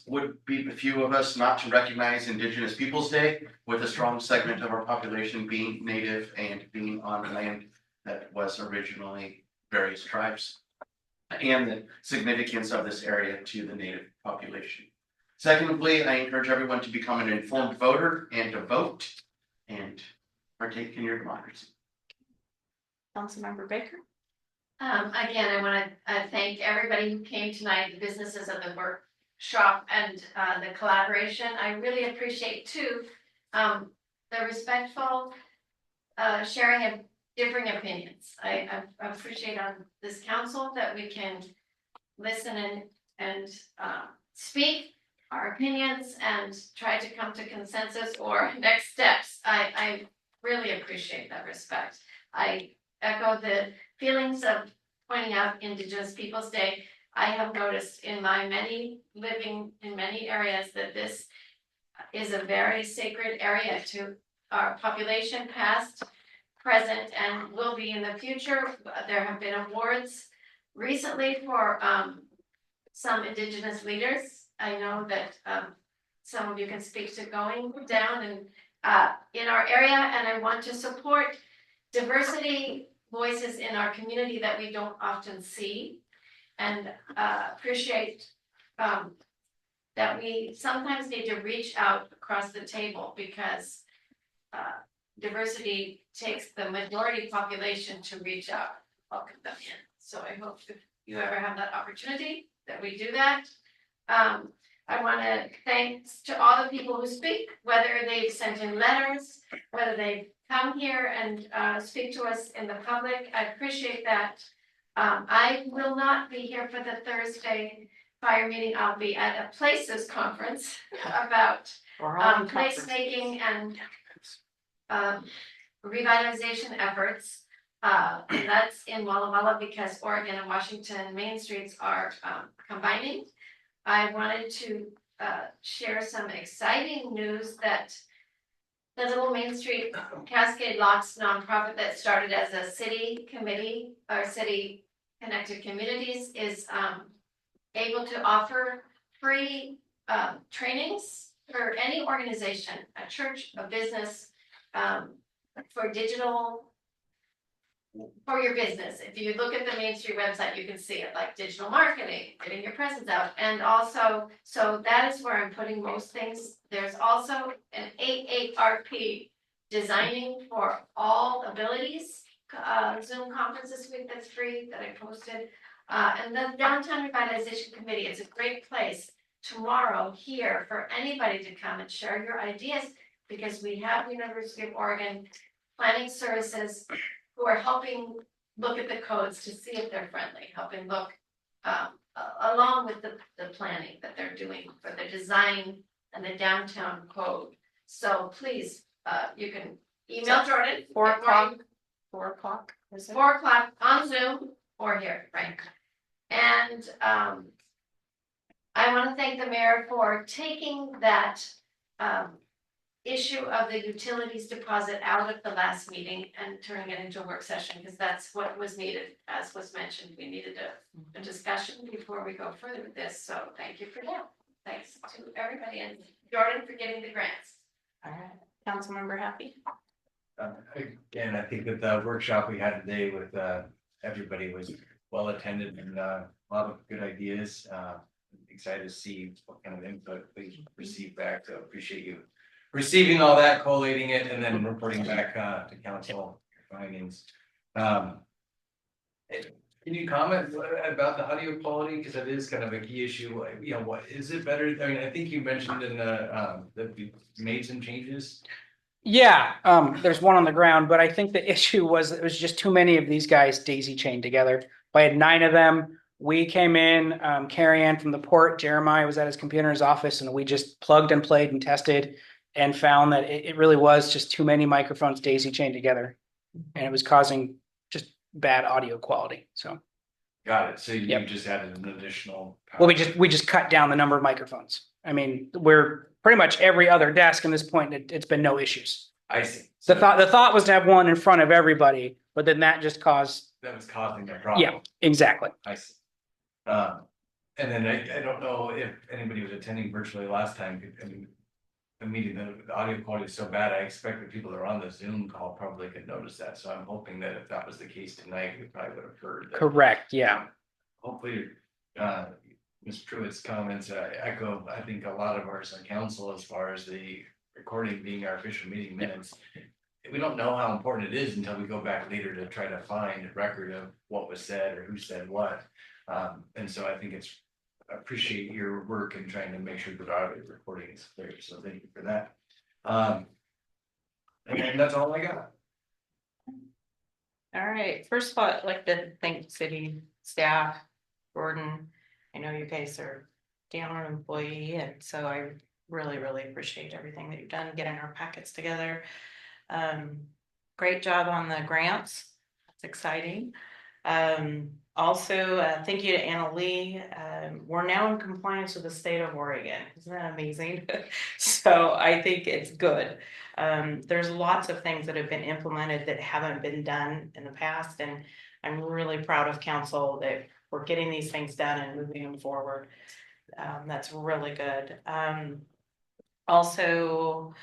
would be a few of us not to recognize Indigenous Peoples' Day with a strong segment of our population being native and being on land that was originally various tribes. And the significance of this area to the native population. Secondly, I encourage everyone to become an informed voter and to vote and partake in your democracy. Councilmember Baker? Again, I want to thank everybody who came tonight, the businesses of the workshop and the collaboration. I really appreciate too, the respectful sharing of differing opinions. I appreciate on this council that we can listen and speak our opinions and try to come to consensus or next steps. I really appreciate that respect. I echo the feelings of pointing out Indigenous Peoples' Day. I have noticed in my living in many areas that this is a very sacred area to our population, past, present, and will be in the future. There have been awards recently for some Indigenous leaders. I know that some of you can speak to going down and in our area, and I want to support diversity voices in our community that we don't often see, and appreciate that we sometimes need to reach out across the table because diversity takes the majority population to reach out, welcome them in. So I hope if you ever have that opportunity that we do that. I want to thanks to all the people who speak, whether they've sent in letters, whether they've come here and speak to us in the public. I appreciate that. I will not be here for the Thursday fire meeting. I'll be at a Places conference about placemaking and revitalization efforts. And that's in Walla Walla because Oregon and Washington Main Streets are combining. I wanted to share some exciting news that the Little Main Street Cascade Locks nonprofit that started as a city committee or city connected communities is able to offer free trainings for any organization, a church, a business, for digital, for your business. If you look at the Main Street website, you can see it, like digital marketing, getting your presence out. And also, so that is where I'm putting most things. There's also an 8-8RP designing for all abilities Zoom conference this week that's free that I posted. And the Downtown Revitalization Committee, it's a great place tomorrow here for anybody to come and share your ideas, because we have University of Oregon Planning Services who are helping look at the codes to see if they're friendly, helping look along with the planning that they're doing for the design and the downtown code. So please, you can email Jordan. 4 o'clock. 4 o'clock. 4 o'clock on Zoom or here, right? And I want to thank the mayor for taking that issue of the utilities deposit out of the last meeting and turning it into a work session, because that's what was needed. As was mentioned, we needed a discussion before we go further with this. So thank you for that. Thanks to everybody, and Jordan for getting the grants. All right, Councilmember Happy. Again, I think that the workshop we had today with everybody was well attended and a lot of good ideas. Excited to see what kind of input we receive back. So appreciate you receiving all that, collating it, and then reporting back to council findings. Can you comment about the audio quality, because that is kind of a key issue? You know, what is it better? I mean, I think you mentioned in the that we made some changes. Yeah, there's one on the ground, but I think the issue was it was just too many of these guys daisy chained together. I had 9 of them. We came in, Carrie Ann from the port, Jeremiah was at his computer in his office, and we just plugged and played and tested and found that it really was just too many microphones daisy chained together. And it was causing just bad audio quality. So Got it. So you Yep. just added an additional. well, we just cut down the number of microphones. I mean, we're pretty much every other desk in this point, it's been no issues. I see. The thought was to have one in front of everybody, but then that just caused. That was causing the problem. Yeah, exactly. I see. And then I don't know if anybody was attending virtually last time, I mean, the meeting, the audio quality is so bad, I expect that people that are on the Zoom call probably could notice that, so I'm hoping that if that was the case tonight, we probably would have heard. That. Correct, yeah. Hopefully, Ms. Pruitt's comments echo, I think, a lot of ours on council as far as the recording being our official meeting minutes. We don't know how important it is until we go back later to try to find a record of what was said or who said what. And so I think I appreciate your work in trying to make sure that our recording is clear. So thank you for that. And that's all I got. All right, first of all, I'd like to thank city staff, Gordon. I know you guys are down an employee, and so I really appreciate everything that you've done getting our packets together. Great job on the grants. That's exciting. Also, thank you to Anna Lee. We're now in compliance with the state of Oregon. Isn't that amazing? So I think it's good. There's lots of things that have been implemented that haven't been done in the past, and I'm really proud of council that we're getting these things done and moving them forward. That's really good. Also,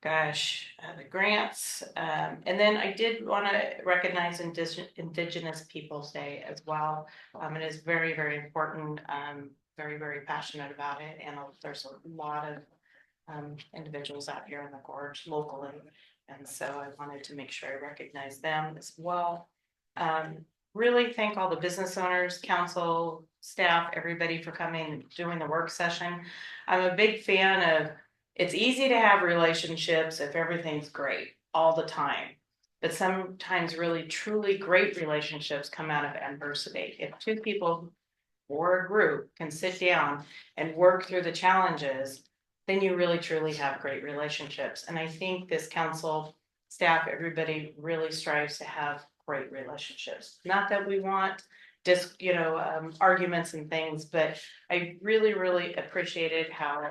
the grants, and then I did want to recognize Indigenous Peoples Day as well. It is very important. I'm very passionate about it, and there's a lot of individuals out here in the gorge locally, and so I wanted to make sure I recognize them as well. Really thank all the business owners, council, staff, everybody for coming and doing the work session. I'm a big fan of, it's easy to have relationships if everything's great all the time, but sometimes really truly great relationships come out of adversity. If two people or a group can sit down and work through the challenges, then you really truly have great relationships. And I think this council, staff, everybody really strives to have great relationships. Not that we want arguments and things, but I really appreciated how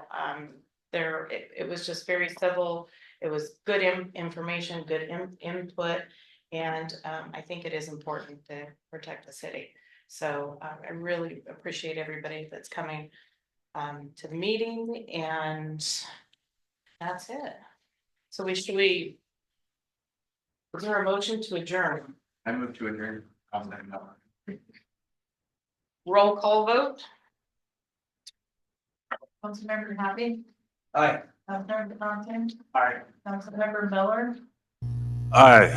it was just very civil. It was good information, good input, and I think it is important to protect the city. So I really appreciate everybody that's coming to the meeting, and that's it. So is there a motion to adjourn? I move to adjourn. Roll call vote. Councilmember Happy, Aye. Councilmember Compton, Aye. Councilmember Miller, Aye.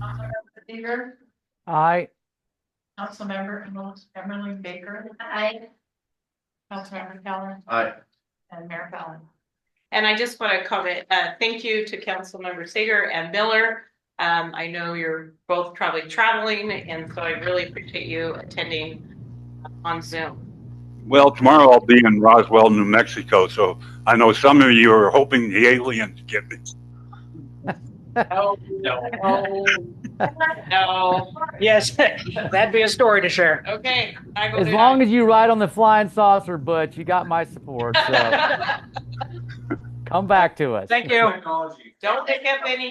Councilmember Seeger, Aye. Councilmember Emily Baker, I Councilmember Keller, Aye. and Mayor Fallon. And I just want to comment, thank you to Councilmember Seeger and Miller. I know you're both probably traveling, and so I really appreciate you attending on Zoom. Well, tomorrow I'll be in Roswell, New Mexico, so I know some of you are hoping the aliens get me. Oh, no. Yes, that'd be a story to share. Okay. As long as you ride on the flying saucer, Butch, you got my support. So come back to us. Thank you. Don't pick up any